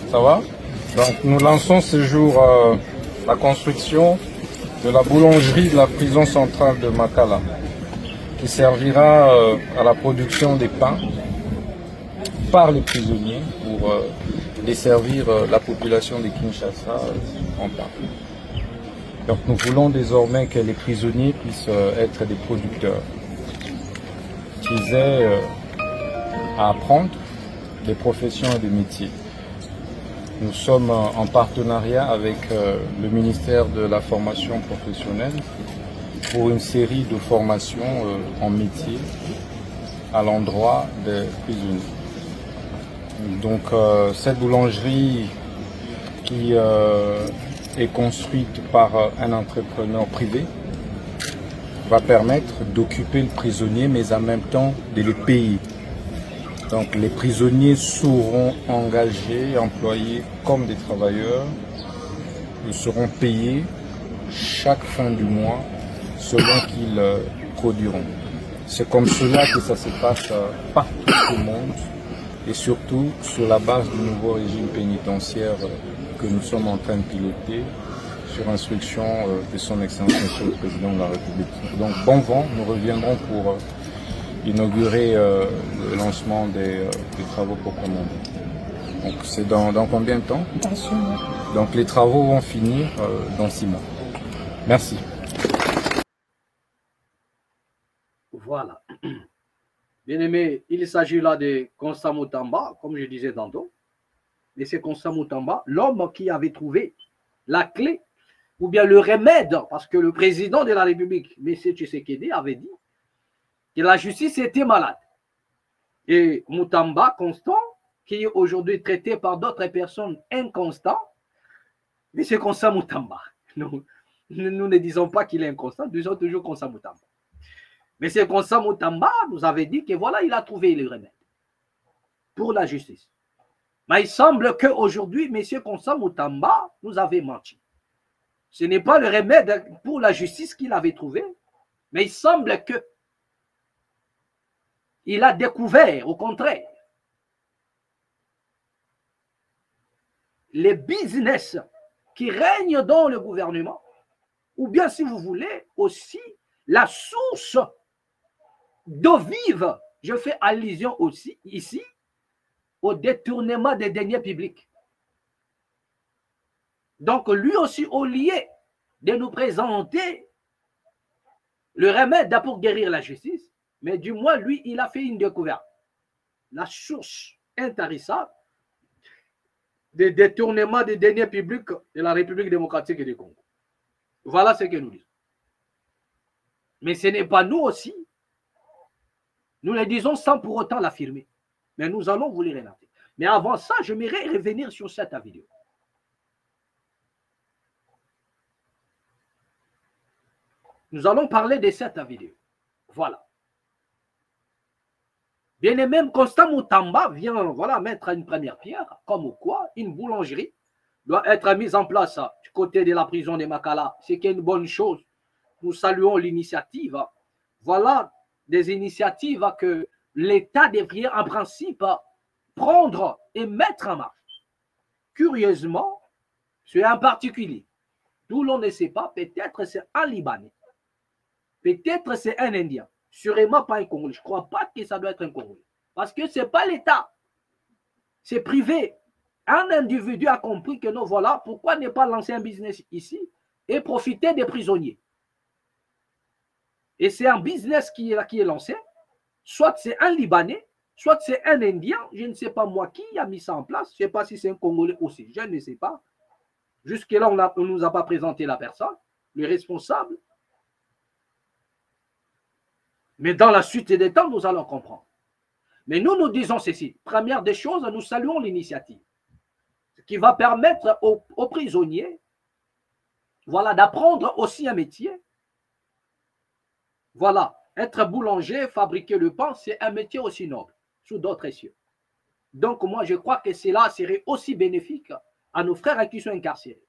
Ça va? Donc, nous lançons ce jour la construction de la boulangerie de la prison centrale de Makala, qui servira à la production des pains par les prisonniers pour desservir la population de Kinshasa en pain. Donc nous voulons désormais que les prisonniers puissent être des producteurs, qu'ils aient à apprendre des professions et des métiers. Nous sommes en partenariat avec le ministère de la formation professionnelle pour une série de formations en métier à l'endroit des prisonniers. Donc cette boulangerie qui est construite par un entrepreneur privé va permettre d'occuper le prisonnier mais en même temps de les payer. Donc les prisonniers seront engagés, employés comme des travailleurs. Ils seront payés chaque fin du mois selon qu'ils produiront. C'est comme cela que ça se passe partout au monde et surtout sur la base du nouveau régime pénitentiaire que nous sommes en train de piloter sur instruction de son Excellence Monsieur le Président de la République. Donc bon vent, nous reviendrons pour inaugurer le lancement des travaux proprement dit. Donc c'est dans combien de temps? Donc les travaux vont finir dans 6 mois. Merci. Voilà. Bien aimé, il s'agit là de Constant Mutamba, comme je disais tantôt. Mais c'est Constant Mutamba, l'homme qui avait trouvé la clé ou bien le remède, parce que le président de la République, M. Tshisekedi, avait dit que la justice était malade. Et Mutamba, Constant, qui est aujourd'hui traité par d'autres personnes inconstant, mais c'est Constant Mutamba. Nous ne disons pas qu'il est inconstant, nous disons toujours Constant Mutamba. Mais c'est Constant Mutamba nous avait dit que voilà, il a trouvé le remède pour la justice. Mais il semble qu'aujourd'hui, M. Constant Mutamba nous avait menti. Ce n'est pas le remède pour la justice qu'il avait trouvé, mais il semble que il a découvert, au contraire, les business qui règnent dans le gouvernement, ou bien, si vous voulez, aussi la source d'eau vive. Je fais allusion aussi ici au détournement des deniers publics. Donc, lui aussi, au lieu de nous présenter le remède pour guérir la justice, mais du moins, lui, il a fait une découverte. La source intarissable des détournements des deniers publics de la République démocratique du Congo. Voilà ce que nous disons. Mais ce n'est pas nous aussi. Nous le disons sans pour autant l'affirmer. Mais nous allons vous les relater. Mais avant ça, j'aimerais revenir sur cette vidéo. Nous allons parler de cette vidéo. Voilà. Bien et même Constant Moutamba vient voilà, mettre une première pierre, comme quoi une boulangerie doit être mise en place du côté de la prison de Makala. C'est une bonne chose. Nous saluons l'initiative. Voilà des initiatives que l'État devrait en principe prendre et mettre en marche. Curieusement, c'est un particulier. Tout l'on ne sait pas, peut-être c'est un Libanais. Peut-être c'est un Indien. Sûrement pas un Congolais. Je ne crois pas que ça doit être un Congolais. Parce que ce n'est pas l'État. C'est privé. Un individu a compris que non, voilà, pourquoi ne pas lancer un business ici et profiter des prisonniers. Et c'est un business qui est lancé. Soit c'est un Libanais, soit c'est un Indien. Je ne sais pas moi qui a mis ça en place. Je ne sais pas si c'est un Congolais aussi. Je ne sais pas. Jusque-là, on ne nous a pas présenté la personne, le responsable. Mais dans la suite des temps, nous allons comprendre. Mais nous disons ceci. Première des choses, nous saluons l'initiative. Ce qui va permettre aux prisonniers voilà, d'apprendre aussi un métier. Voilà, être boulanger, fabriquer le pain, c'est un métier aussi noble, sous d'autres cieux. Donc moi, je crois que cela serait aussi bénéfique à nos frères qui sont incarcérés.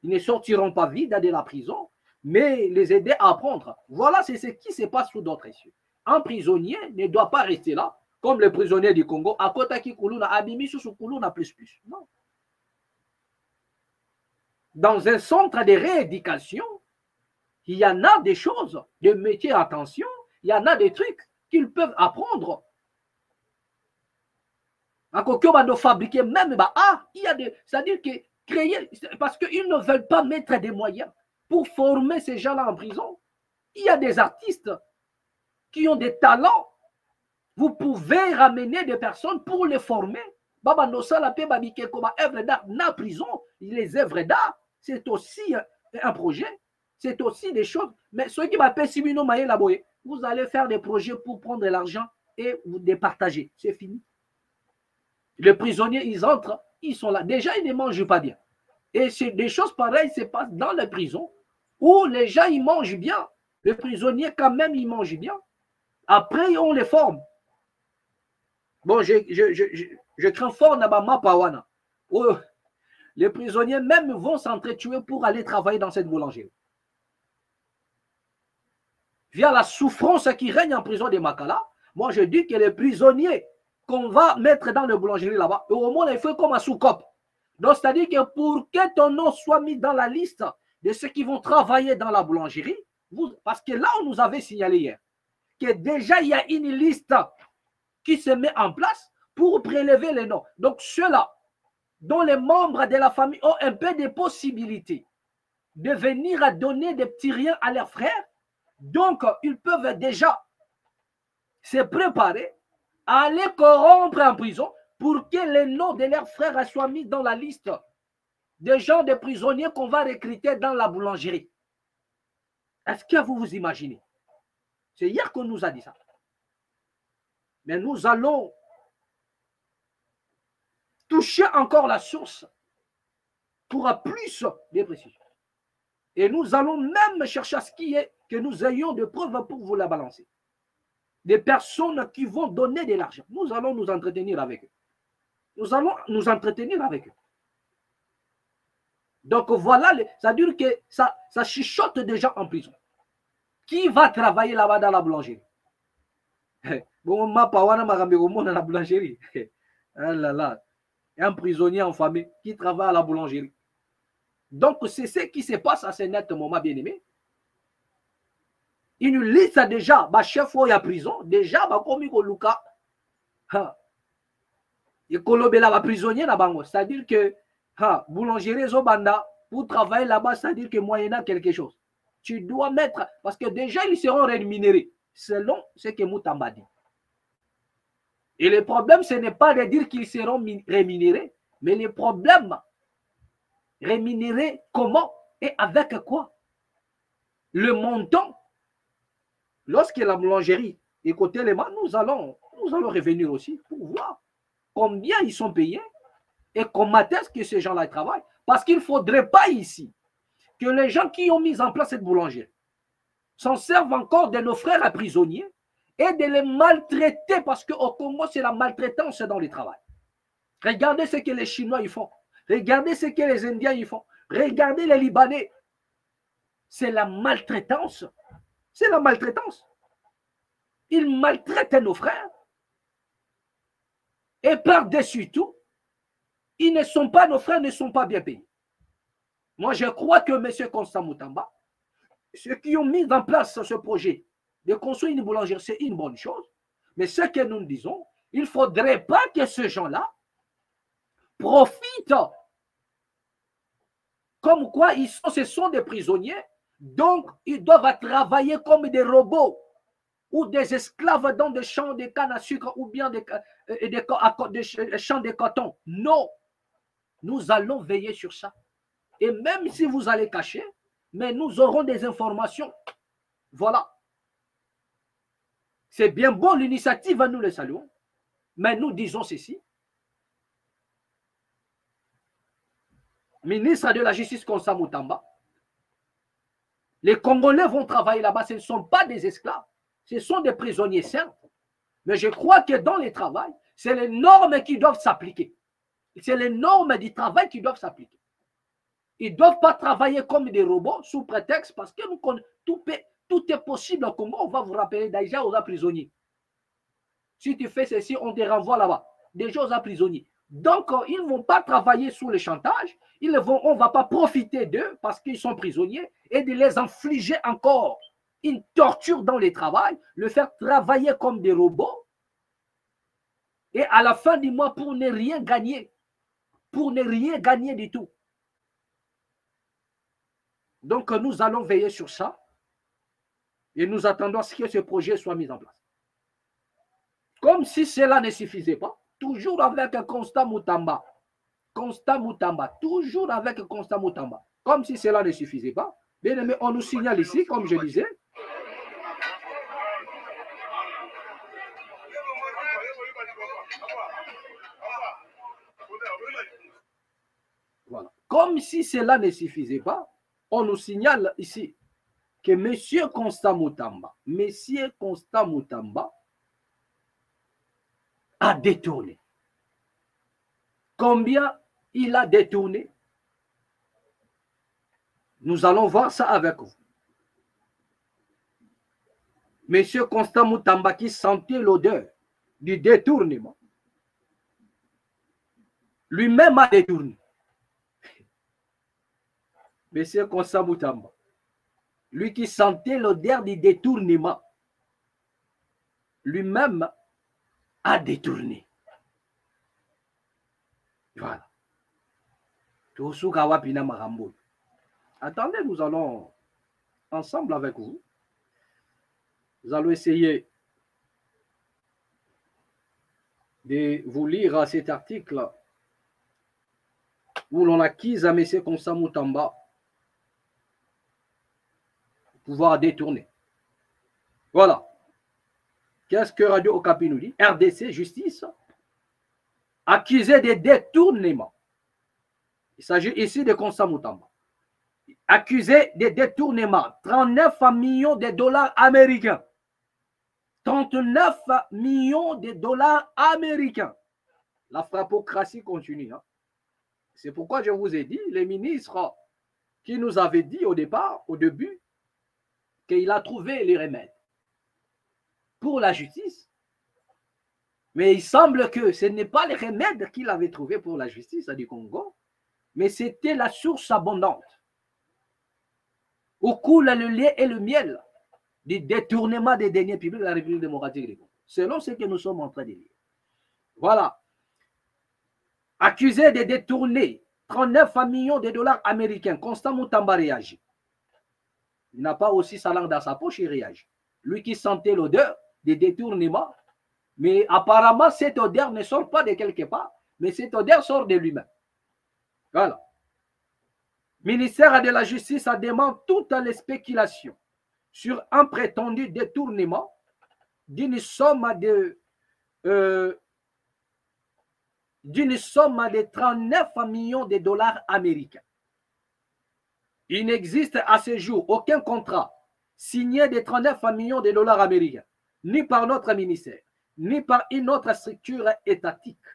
Ils ne sortiront pas vides de la prison, mais les aider à apprendre. Voilà, c'est ce qui se passe sous d'autres cieux. Un prisonnier ne doit pas rester là, comme les prisonniers du Congo, à côté qui Koulouna, Abimi sous Koulouna plus. Non. Dans un centre de rééducation, il y en a des choses, des métiers, attention, il y en a des trucs qu'ils peuvent apprendre. Fabriquer même, il y a des, c'est-à-dire que créer, parce qu'ils ne veulent pas mettre des moyens pour former ces gens-là en prison. Il y a des artistes qui ont des talents. Vous pouvez ramener des personnes pour les former. Baba Nosala pe babike comme œuvre d'art na prison, les œuvres d'art, c'est aussi un projet, c'est aussi des choses. Mais ceux qui m'appellent Simino Maye Laboye, vous allez faire des projets pour prendre l'argent et vous départager. C'est fini. Les prisonniers, ils entrent, ils sont là. Déjà, ils ne mangent pas bien. Et c'est des choses pareilles se passent dans les prisons où les gens, ils mangent bien. Les prisonniers, quand même, ils mangent bien. Après, on les forme. Bon, je crains fort Nabama Pawana. Les prisonniers même vont s'entretuer pour aller travailler dans cette boulangerie. Via la souffrance qui règne en prison de Makala, moi je dis que les prisonniers qu'on va mettre dans la boulangerie là-bas, au moins il faut comme un sous-cop. Donc c'est-à-dire que pour que ton nom soit mis dans la liste de ceux qui vont travailler dans la boulangerie, parce que là on nous avait signalé hier, que déjà il y a une liste qui se met en place pour prélever les noms. Donc ceux-là, dont les membres de la famille ont un peu de possibilités de venir donner des petits riens à leurs frères, donc ils peuvent déjà se préparer à aller corrompre en prison pour que les noms de leurs frères soient mis dans la liste des gens, des prisonniers qu'on va recruter dans la boulangerie. Est-ce que vous vous imaginez? C'est hier qu'on nous a dit ça. Mais nous allons toucher encore la source pour plus de précision. Et nous allons même chercher à ce qui est que nous ayons des preuves pour vous la balancer. Des personnes qui vont donner de l'argent. Nous allons nous entretenir avec eux. Nous allons nous entretenir avec eux. Donc voilà, ça dure que ça chuchote des gens en prison. Qui va travailler là-bas dans la boulangerie? Bon, ma pawana ma dans la boulangerie. Ah là là. Un prisonnier en famille qui travaille à la boulangerie. Donc, c'est ce qui se passe à ce net moment, bien-aimé. Une liste déjà, chef ou à prison, déjà, comme il Luka. Il y a prisonnier là-bas. C'est-à-dire que, boulangerie Zobanda, pour travailler là-bas, c'est-à-dire que moyennant quelque chose. Tu dois mettre, parce que déjà, ils seront rémunérés, selon ce que Moutamba dit. Et le problème, ce n'est pas de dire qu'ils seront rémunérés, mais le problème, rémunérés comment et avec quoi? Le montant, lorsque la boulangerie est côté les mains, nous allons revenir aussi pour voir combien ils sont payés et comment est-ce que ces gens-là travaillent. Parce qu'il ne faudrait pas ici que les gens qui ont mis en place cette boulangerie, s'en servent encore de nos frères prisonniers et de les maltraiter parce qu'au Congo, c'est la maltraitance dans le travail. Regardez ce que les Chinois y font. Regardez ce que les Indiens y font. Regardez les Libanais. C'est la maltraitance. C'est la maltraitance. Ils maltraitent nos frères. Et par-dessus tout, ils ne sont pas, nos frères ne sont pas bien payés. Moi, je crois que M. Constant Moutamba, ceux qui ont mis en place ce projet de construire une boulangerie, c'est une bonne chose. Mais ce que nous disons, il ne faudrait pas que ces gens-là profitent comme quoi ce sont des prisonniers, donc ils doivent travailler comme des robots ou des esclaves dans des champs de canne à sucre ou bien des champs de coton. Non, nous allons veiller sur ça. Et même si vous allez cacher, mais nous aurons des informations. Voilà. C'est bien bon l'initiative, nous le saluons. Mais nous disons ceci. Ministre de la Justice Constant Moutamba, les Congolais vont travailler là-bas, ce ne sont pas des esclaves, ce sont des prisonniers certes, mais je crois que dans le travail, c'est les normes qui doivent s'appliquer. C'est les normes du travail qui doivent s'appliquer. Ils ne doivent pas travailler comme des robots sous prétexte parce que tout est possible au Congo. On va vous rappeler déjà aux prisonniers. Si tu fais ceci, on te renvoie là-bas. Déjà aux prisonniers. Donc, ils ne vont pas travailler sous le chantage. On ne va pas profiter d'eux parce qu'ils sont prisonniers et de les infliger encore une torture dans le travail, le faire travailler comme des robots et à la fin du mois pour ne rien gagner. Pour ne rien gagner du tout. Donc, nous allons veiller sur ça et nous attendons à ce que ce projet soit mis en place. Comme si cela ne suffisait pas, toujours avec Constant Moutamba. Constant Moutamba, toujours avec Constant Moutamba. Comme si cela ne suffisait pas. Bien aimé, on nous signale ici, comme je disais. Voilà. Comme si cela ne suffisait pas, on nous signale ici que M. Constant Moutamba, a détourné. Combien il a détourné? Nous allons voir ça avec vous. M. Constant Moutamba qui sentait l'odeur du détournement, lui-même a détourné. M. Constant Moutamba, lui qui sentait l'odeur du détournement, lui-même a détourné. Voilà. Attendez, nous allons ensemble avec vous. Nous allons essayer de vous lire cet article où l'on accuse à M. Constant Moutamba pouvoir détourner. Voilà. Qu'est-ce que Radio Okapi nous dit? RDC, justice, accusé de détournement. Il s'agit ici de Constant Moutamba. Accusé de détournement, 39 millions de dollars américains. 39 millions de dollars américains. La frappocratie continue. Hein. C'est pourquoi je vous ai dit, les ministres qui nous avaient dit au départ, au début, qu'il a trouvé les remèdes pour la justice. Mais il semble que ce n'est pas les remèdes qu'il avait trouvé pour la justice du Congo, mais c'était la source abondante où coule le lait et le miel du détournement des deniers publics de la République démocratique du Congo, selon ce que nous sommes en train de lire. Voilà. Accusé de détourner 39 millions de dollars américains, Constant Moutamba réagit. Il n'a pas aussi sa langue dans sa poche, il réagit. Lui qui sentait l'odeur des détournements, mais apparemment cette odeur ne sort pas de quelque part, mais cette odeur sort de lui-même. Voilà. Ministère de la Justice a demandé toutes les spéculations sur un prétendu détournement d'une somme de 39 millions de dollars américains. Il n'existe à ce jour aucun contrat signé de 39 millions de dollars américains, ni par notre ministère, ni par une autre structure étatique.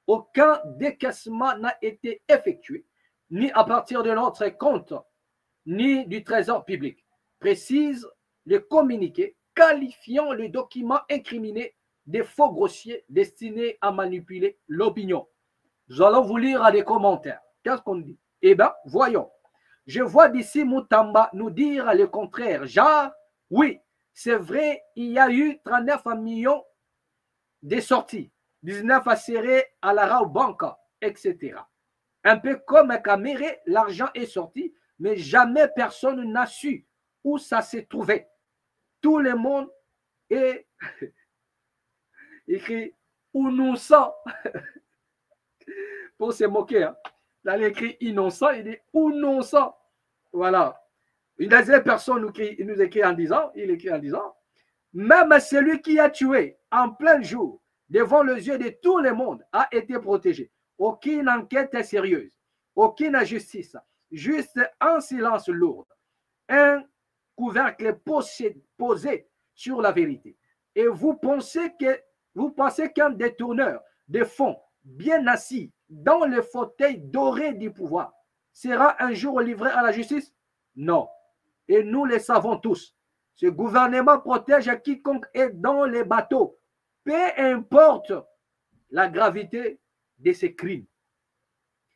Aucun décaissement n'a été effectué, ni à partir de notre compte, ni du trésor public, précise le communiqué qualifiant le document incriminé de faux grossiers destinés à manipuler l'opinion. Nous allons vous lire des commentaires. Qu'est-ce qu'on dit? Eh bien, voyons. Je vois d'ici Moutamba nous dire le contraire. Genre, oui, c'est vrai, il y a eu 39 millions de sorties, 19 à serrer à la Rao Bank, etc. Un peu comme Caméré, l'argent est sorti, mais jamais personne n'a su où ça s'est trouvé. Tout le monde est écrit innocent pour se moquer. Hein. Là, il écrit innocent, il dit innocent. Voilà. Une deuxième personne nous écrit en disant, même celui qui a tué en plein jour, devant les yeux de tout le monde, a été protégé. Aucune enquête sérieuse, aucune justice, juste un silence lourd, un couvercle posé sur la vérité. Et vous pensez qu'un détourneur de fonds bien assis dans le fauteuil doré du pouvoir sera un jour livré à la justice? Non. Et nous le savons tous. Ce gouvernement protège quiconque est dans les bateaux, peu importe la gravité de ces crimes.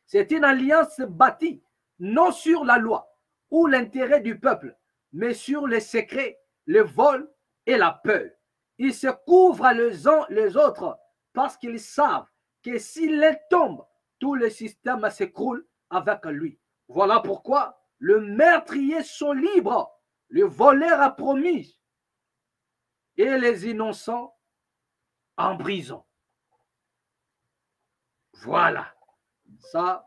C'est une alliance bâtie non sur la loi ou l'intérêt du peuple, mais sur les secrets, le vol et la peur. Ils se couvrent les uns les autres parce qu'ils savent que s'il tombe, tout le système s'écroule avec lui. Voilà pourquoi le meurtrier sont libres, le voleur a promis, et les innocents en prison. Voilà. Ça,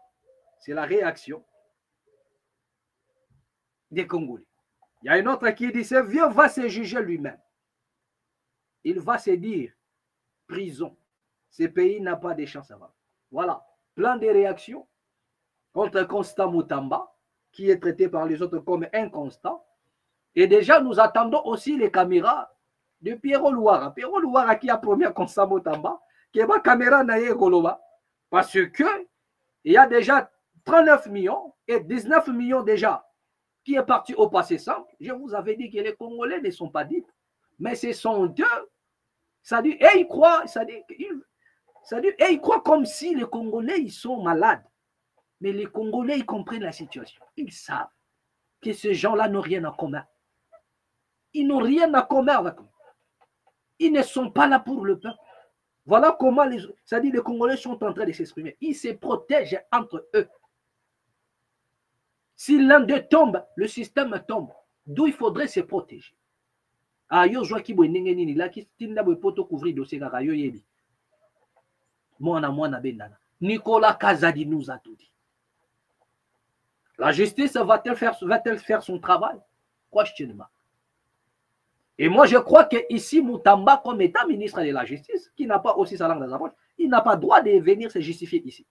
c'est la réaction des Congolais. Il y a une autre qui dit, ce vieux va se juger lui-même. Il va se dire, prison. Ce pays n'a pas de chance avant. Voilà. Plein de réactions contre Constant Moutamba, qui est traité par les autres comme inconstant. Et déjà, nous attendons aussi les caméras de Pierrot Louara. Pierrot Louara qui a promis à Constant Moutamba qu'il y a caméra naïe Goloba. Parce que il y a déjà 39 millions et 19 millions déjà qui est parti au passé simple. Je vous avais dit que les Congolais ne sont pas dupes, mais ce sont eux. Ça dit, et ils croient, ils croient comme si les Congolais, ils sont malades. Mais les Congolais, ils comprennent la situation. Ils savent que ces gens-là n'ont rien en commun. Ils n'ont rien en commun avec nous. Ils ne sont pas là pour le peuple. Voilà comment les Congolais sont en train de s'exprimer. Ils se protègent entre eux. Si l'un d'eux tombe, le système tombe. D'où il faudrait se protéger. Ah, yo joa ki boyenenge nini la ki tinda boye poto couvrir dossier kaka yo yebi. Mwana benana. Nicolas Kazadi nous a tout dit. La justice va-t-elle faire son travail? Questionnement. Et moi, je crois qu'ici, Moutamba, comme étant ministre de la Justice, qui n'a pas aussi sa langue dans sa poche, il n'a pas le droit de venir se justifier ici.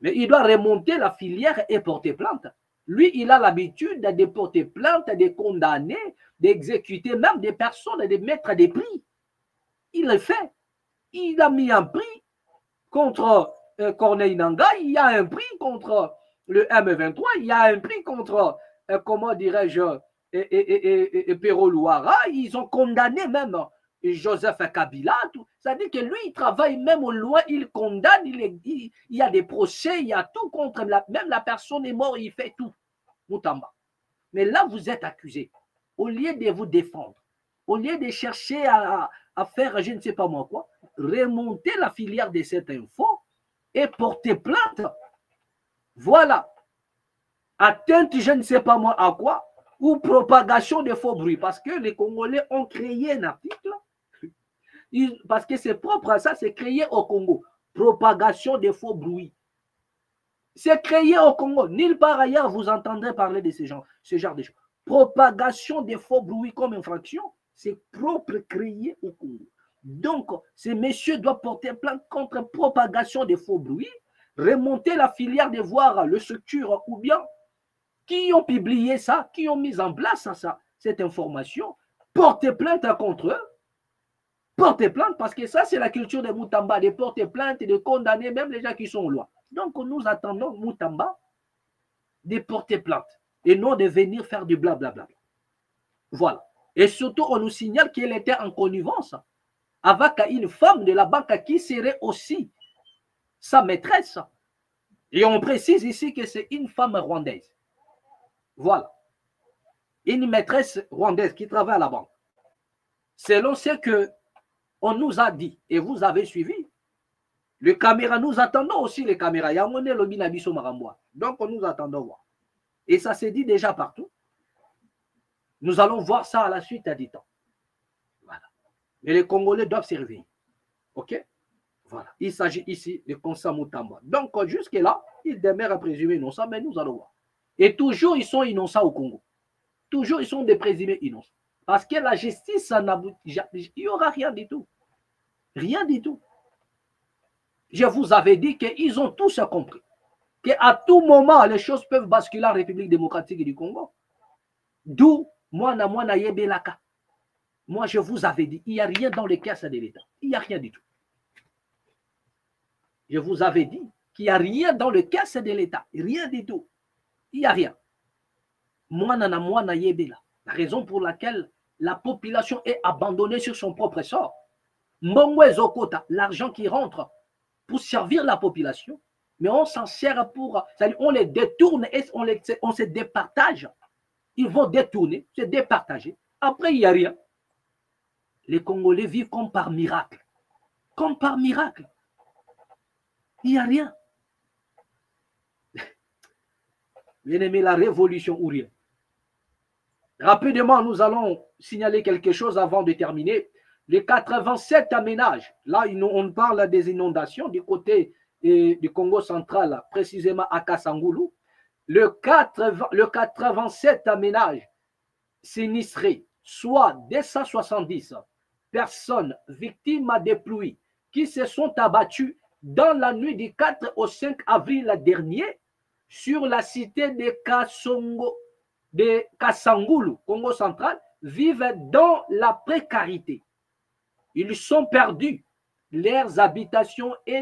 Mais il doit remonter la filière et porter plainte. Lui, il a l'habitude de porter plainte, de condamner, d'exécuter même des personnes, de mettre des prix. Il le fait. Il a mis un prix contre Corneille Nangaa, il y a un prix contre le M23, il y a un prix contre, comment dirais-je, et Pierrot Louara. Ils ont condamné même Joseph Kabila. C'est-à-dire que lui, il travaille même au loin, il condamne, il y a des procès, il y a tout contre, même la personne est morte, il fait tout. Moutamba. Mais là, vous êtes accusé. Au lieu de vous défendre, au lieu de chercher à faire je ne sais pas moi quoi, remonter la filière de cette info et porter plainte. Voilà. Atteinte je ne sais pas moi à quoi, ou propagation de faux bruits. Parce que les Congolais ont créé un article, parce que c'est propre à ça, c'est créé au Congo. Propagation de faux bruits. C'est créé au Congo. Nulle part ailleurs vous entendrez parler de ce genre de choses. Propagation de faux bruits comme infraction, c'est propre créé au Congo. Donc, ces messieurs doivent porter plainte contre propagation de faux bruits, remonter la filière de voir le structure ou bien qui ont publié ça, qui ont mis en place ça. cette information, portez plainte contre eux. Portez plainte, parce que ça, c'est la culture de Moutamba, de porter plainte et de condamner même les gens qui sont loin. Donc, nous attendons Moutamba de porter plainte et non de venir faire du blablabla. Voilà. Et surtout, on nous signale qu'elle était en connivence avec une femme de la banque qui serait aussi sa maîtresse. Et on précise ici que c'est une femme rwandaise. Voilà. Une maîtresse rwandaise qui travaille à la banque. Selon ce que on nous a dit, et vous avez suivi, les caméras, nous attendons aussi les caméras. Donc, nous attendons voir. Et ça s'est dit déjà partout. Nous allons voir ça à la suite à du temps. Voilà. Mais les Congolais doivent servir. OK? Voilà. Il s'agit ici de Konsa Moutamba. Donc, jusque-là, ils demeurent à présumer innocents, mais nous allons voir. Et toujours, ils sont innocents au Congo. Toujours, ils sont des présumés innocents. Parce que la justice, il n'y aura rien du tout. Rien du tout. Je vous avais dit qu'ils ont tous compris qu'à tout moment, les choses peuvent basculer en République démocratique du Congo. D'où, moi, je vous avais dit, il n'y a rien dans les caisses de l'État. Il n'y a rien du tout. Je vous avais dit qu'il n'y a rien dans les caisses de l'État. Rien du tout. Il n'y a rien. La raison pour laquelle la population est abandonnée sur son propre sort. L'argent qui rentre pour servir la population, mais on s'en sert pour... On les détourne et on se départage. Ils vont détourner, se départager. Après, il n'y a rien. Les Congolais vivent comme par miracle. Comme par miracle. Il n'y a rien. Bien aimé, la révolution ou rien. Rapidement, nous allons signaler quelque chose avant de terminer. Les 87 ménages, là, on parle des inondations du côté du Congo central, précisément à Kasangulu. Le 87 ménages sinistrés, soit 270 personnes victimes des pluies qui se sont abattues dans la nuit du 4 au 5 avril dernier sur la cité de Kasangulu, Congo central, vivent dans la précarité. Ils sont perdus. Leurs habitations et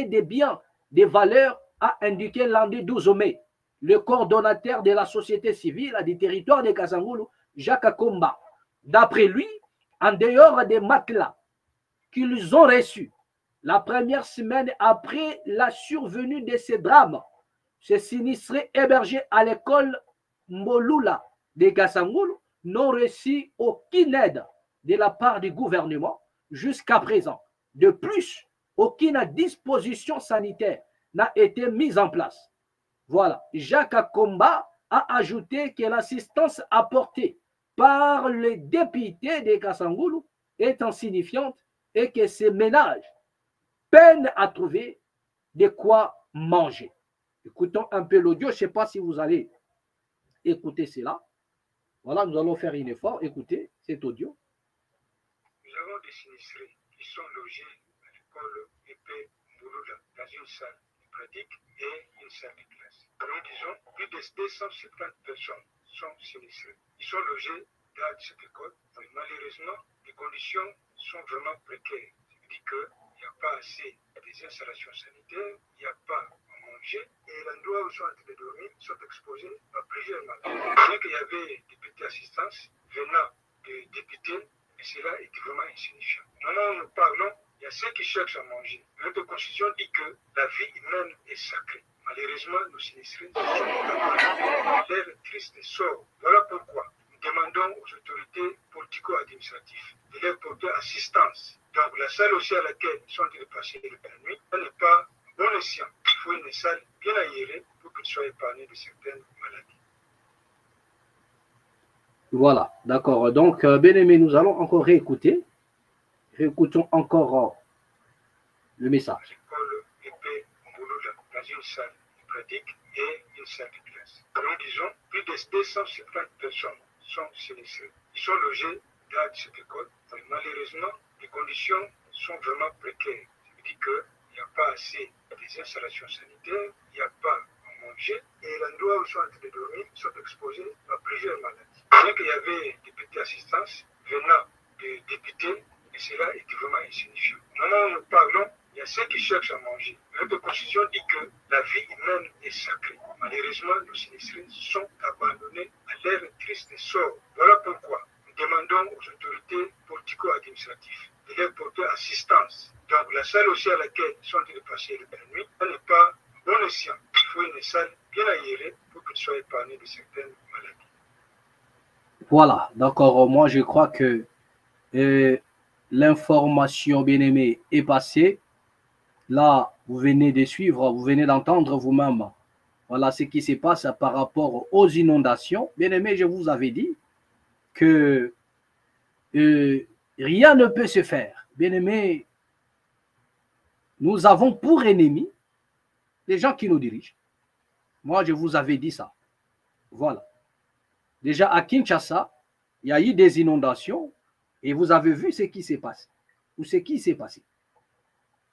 des biens de valeur, a indiqué lundi 12 mai le coordonnateur de la société civile du territoire de Kasangulu, Jacques Akomba. D'après lui, en dehors des matelas qu'ils ont reçus la première semaine après la survenue de ces drames, ces sinistrés hébergés à l'école Molula de Kasangulu n'ont reçu aucune aide de la part du gouvernement jusqu'à présent. De plus, aucune disposition sanitaire n'a été mise en place. Voilà. Jacques Akomba a ajouté que l'assistance apportée par les députés de Kasangulu est insignifiante et que ces ménages peinent à trouver de quoi manger. Écoutons un peu l'audio. Je ne sais pas si vous allez écouter cela. Voilà, nous allons faire un effort. Écoutez cet audio. Nous avons des sinistrés qui sont logés à l'école épée Mbouloula dans une salle de pratique et une salle de classe. Nous disons plus de 250 personnes sont sinistrées. Ils sont logés dans cette école. Mais malheureusement, les conditions sont vraiment précaires. Ça veut dire qu'il n'y a pas assez des installations sanitaires, il n'y a pas à manger et l'endroit où ils sont en train de dormir sont exposés à plusieurs maladies. Bien qu'il y avait des petites assistances venant des députés, mais cela est vraiment insignifiant. Maintenant, nous parlons, il y a ceux qui cherchent à manger. Notre constitution dit que la vie humaine est sacrée. Malheureusement, nos sinistrés sont dans leur triste sort. Voilà pourquoi nous demandons aux autorités politico-administratives de leur porter assistance. Donc, la salle aussi à laquelle ils sont en train de passer la nuit, elle n'est pas bon escient. Il faut une salle bien aérée pour qu'ils soient épargnés de certaines maladies. Voilà, d'accord. Donc, bien aimé, nous allons encore réécouter. Réécoutons encore le message. L'école épée Mbouloula dans une salle de pratique et une salle de classe. Nous disons plus de 250 personnes sont sinistrées. Ils sont logés dans cette école. Mais malheureusement, les conditions sont vraiment précaires. Ça veut dire qu'il n'y a pas assez des installations sanitaires, il n'y a pas à manger et l'endroit où ils sont en train de dormir sont exposés à plusieurs maladies. Bien qu'il y avait des apporter assistance venant des députés, et cela est vraiment insignifiant. Au moment où nous parlons, il y a ceux qui cherchent à manger. Notre constitution dit que la vie humaine est sacrée. Malheureusement, nos sinistrés sont abandonnés à leur triste sort. Voilà pourquoi nous demandons aux autorités politico-administratives de leur porter assistance. Donc la salle aussi à laquelle ils sont en train de passer la nuit, elle n'est pas bon escient. Il faut une salle bien aérée pour qu'ils soient épargnés de certaines maladies. Voilà, d'accord. Moi, je crois que l'information, bien aimée, est passée. Là, vous venez de suivre, vous venez d'entendre vous-même. Voilà ce qui se passe par rapport aux inondations. Bien aimé, je vous avais dit que rien ne peut se faire. Bien aimé, nous avons pour ennemis les gens qui nous dirigent. Moi, je vous avais dit ça. Voilà. Déjà, à Kinshasa, il y a eu des inondations et vous avez vu ce qui s'est passé. Ou ce qui s'est passé.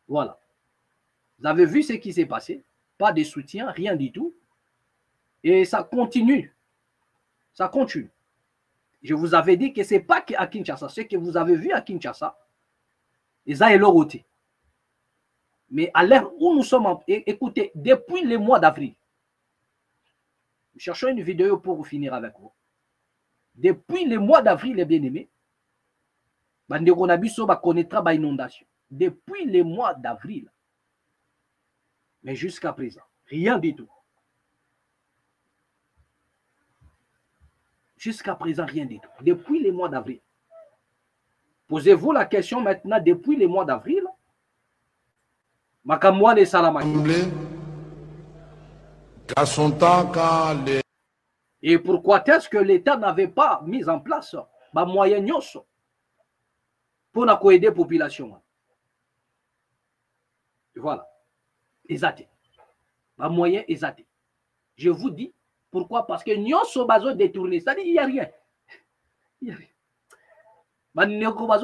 Voilà. Vous avez vu ce qui s'est passé. Pas de soutien, rien du tout. Et ça continue. Ça continue. Je vous avais dit que ce n'est pas qu'à Kinshasa. Ce que vous avez vu à Kinshasa, ils ont l'oroté. Mais à l'heure où nous sommes, écoutez, depuis le mois d'avril, nous cherchons une vidéo pour finir avec vous. Depuis le mois d'avril, les bien-aimés, Bandeko connaîtra ba inondation. Depuis le mois d'avril, mais jusqu'à présent, rien du tout. Jusqu'à présent, rien du tout. Depuis le mois d'avril. Posez-vous la question maintenant, depuis le mois d'avril, Makamouane Salama. Et pourquoi est-ce que l'État n'avait pas mis en place des moyens pour aider la population? Voilà. Exact. Des moyens exacts. Je vous dis pourquoi? Parce que nous sommes détournés. C'est-à-dire qu'il n'y a rien. Il n'y a rien.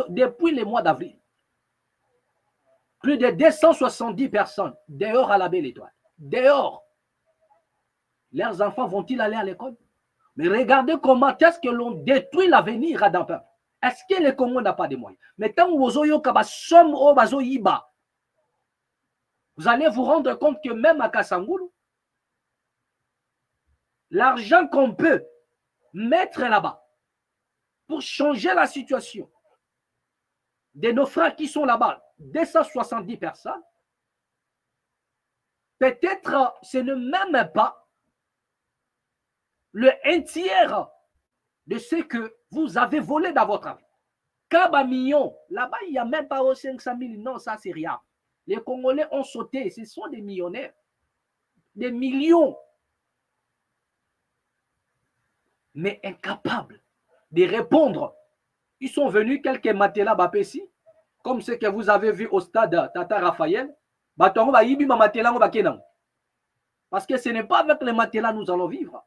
Depuis le mois d'avril, plus de 270 personnes dehors à la Belle Étoile. Dehors. Leurs enfants vont-ils aller à l'école? Mais regardez comment est-ce que l'on détruit l'avenir d'un peuple. Est-ce que le Congo n'a pas de moyens? Mais tant que vous allez vous rendre compte que même à Kassangoulou, l'argent qu'on peut mettre là-bas pour changer la situation de nos frères qui sont là-bas, 270 personnes, peut-être ce n'est même pas le 1/3 de ce que vous avez volé dans votre vie. Kaba million, là-bas, il n'y a même pas 500 000. Non, ça, c'est rien. Les Congolais ont sauté. Ce sont des millionnaires. Des millions. Mais incapables de répondre. Ils sont venus quelques matelas Bapessi, comme ce que vous avez vu au stade Tata Raphaël. Parce que ce n'est pas avec les matelas que nous allons vivre.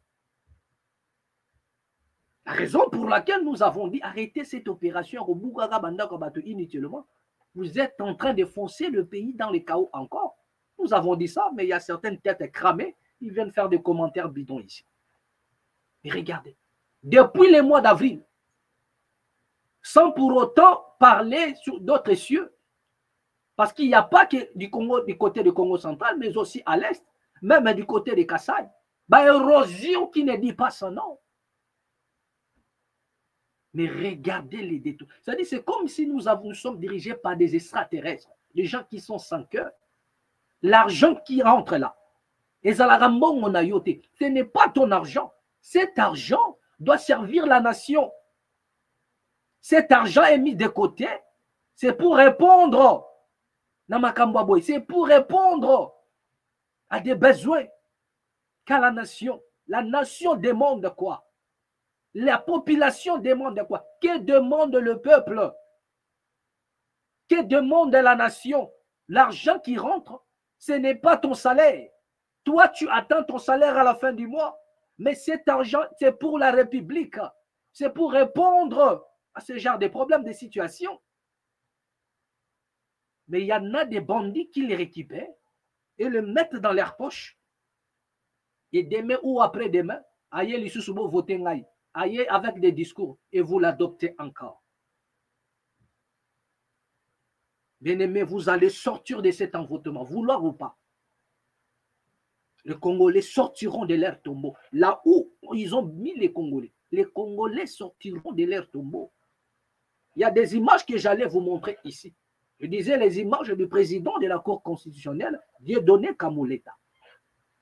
La raison pour laquelle nous avons dit arrêtez cette opération inutilement. Vous êtes en train de foncer le pays dans le chaos encore. Nous avons dit ça, mais il y a certaines têtes cramées. Ils viennent faire des commentaires bidons ici. Mais regardez, depuis le mois d'avril, sans pour autant parler sur d'autres cieux, parce qu'il n'y a pas que du Congo, du côté du Congo central, mais aussi à l'est, même du côté de Kassai, érosion qui ne dit pas son nom. Mais regardez les détours. C'est-à-dire, c'est comme si nous sommes dirigés par des extraterrestres, des gens qui sont sans cœur. L'argent qui rentre là, et ce n'est pas ton argent. Cet argent doit servir la nation. Cet argent est mis de côté. C'est pour répondre. C'est pour répondre à des besoins qu'a la nation. La nation demande quoi? La population demande quoi? Que demande le peuple? Que demande la nation? L'argent qui rentre, ce n'est pas ton salaire. Toi, tu attends ton salaire à la fin du mois. Mais cet argent, c'est pour la République. C'est pour répondre à ce genre de problèmes, de situations. Mais il y en a des bandits qui les récupèrent et le mettent dans leur poche. Et demain ou après-demain, aïe, les sous voter ngaï. Ayez avec des discours et vous l'adoptez encore. Bien-aimés, vous allez sortir de cet envoûtement, vouloir ou pas. Les Congolais sortiront de leur tombeau. Là où ils ont mis les Congolais sortiront de leur tombeau. Il y a des images que j'allais vous montrer ici. Je disais les images du président de la Cour constitutionnelle, Dieudonné Kamuleta.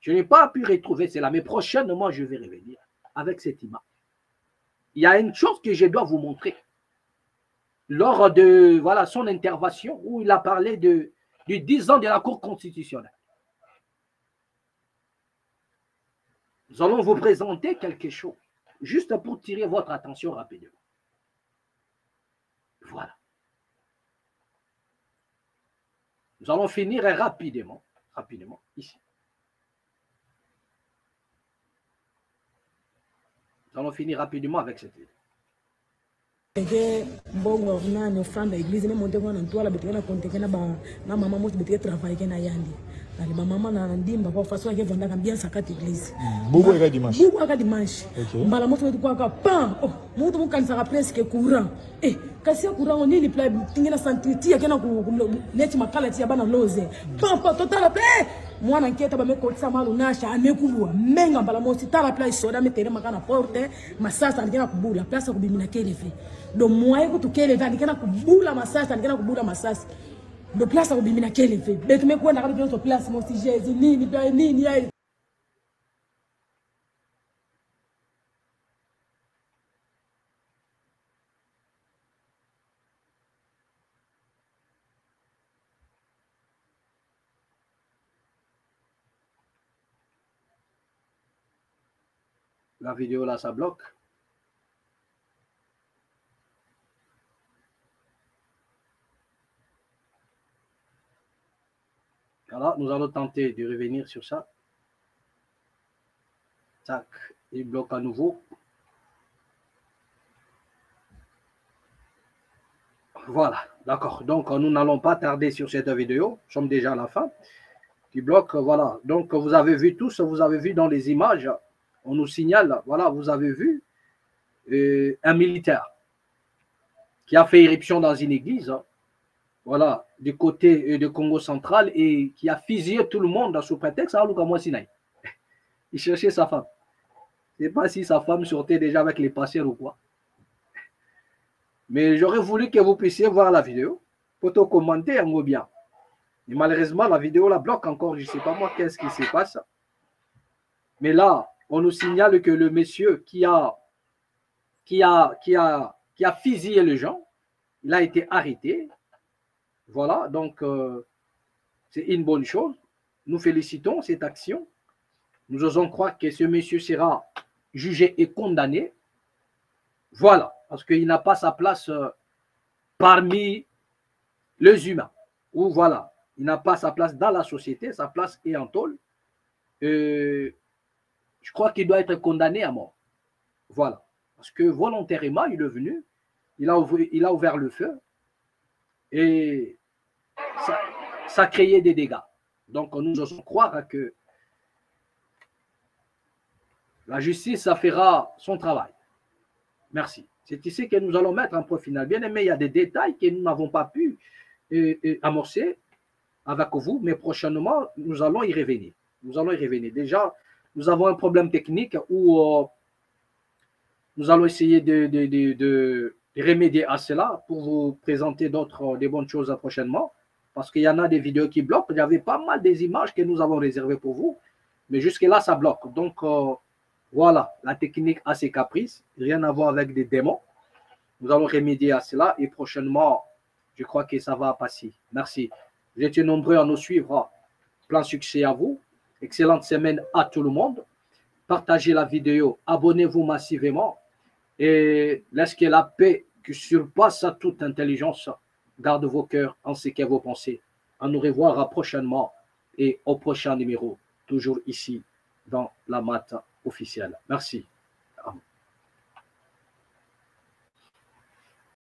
Je n'ai pas pu retrouver cela, mais prochainement, je vais revenir avec cette image. Il y a une chose que je dois vous montrer. Lors de son intervention, où il a parlé du 10 ans de la Cour constitutionnelle. Nous allons vous présenter quelque chose, juste pour tirer votre attention rapidement. Voilà. Nous allons finir rapidement ici. Nous allons finir rapidement avec cette vidéo. Bongo na ne franda église ne monte kwa ntoala betena kontekena ba na mama moto betena travailler kena yandi ali mama na ndimba kwa façon ke vonda bien sakati église bubu eka dimanche mbala moto kwa ka pan oh moto mo kanisa presque courant kasi courant on ni pla tingena santriti kena ku neti makala ti bana loze pan total mwana nketa ba mekotisa malu nasha amekubwa menga mbala moto tala pla isoda metere makana porte masasa ngena kubula place kubimina kelefe do moyen que tu queres levar nikena kubula masasa nikena kubula masasa do place kubimina kelefe betu mekwenda kabisa to place mo si Jésus nini ya La vidéo là, ça bloque. Voilà, nous allons tenter de revenir sur ça. Tac, il bloque à nouveau. Voilà, d'accord. Donc, nous n'allons pas tarder sur cette vidéo. Nous sommes déjà à la fin. Qui bloque, voilà. Donc, vous avez vu tous, vous avez vu dans les images, on nous signale, voilà, vous avez vu un militaire qui a fait éruption dans une église, voilà, du côté de Congo central et qui a fusillé tout le monde sous prétexte à Luka Mwasinaï. Il cherchait sa femme. Je ne sais pas si sa femme sortait déjà avec les patients ou quoi. Mais j'aurais voulu que vous puissiez voir la vidéo pour te commenter en bien. Mais malheureusement, la vidéo la bloque encore. Je ne sais pas moi qu'est-ce qui se passe. Mais là, on nous signale que le monsieur qui a fusillé les gens, il a été arrêté. Voilà, donc c'est une bonne chose. Nous félicitons cette action. Nous osons croire que ce monsieur sera jugé et condamné. Voilà, parce qu'il n'a pas sa place parmi les humains. Ou voilà, il n'a pas sa place dans la société, sa place est en tôle. Je crois qu'il doit être condamné à mort. Voilà. Parce que volontairement, il est venu, il a ouvert le feu et ça a créé des dégâts. Donc, nous osons croire que la justice, ça fera son travail. Merci. C'est ici que nous allons mettre un point final. Bien aimé, il y a des détails que nous n'avons pas pu amorcer avec vous, mais prochainement, nous allons y revenir. Nous allons y revenir. Déjà, nous avons un problème technique où nous allons essayer de remédier à cela pour vous présenter des bonnes choses prochainement. Parce qu'il y en a des vidéos qui bloquent. Il y avait pas mal des images que nous avons réservées pour vous. Mais jusque-là, ça bloque. Donc, voilà, la technique a ses caprices. Rien à voir avec des démons. Nous allons remédier à cela. Et prochainement, je crois que ça va passer. Merci. Vous étiez nombreux à nous suivre. Plein succès à vous. Excellente semaine à tout le monde. Partagez la vidéo, abonnez-vous massivement et laissez que la paix qui surpasse toute intelligence garde vos cœurs ainsi que vos pensées. À nous revoir prochainement et au prochain numéro, toujours ici dans la Mat officielle. Merci.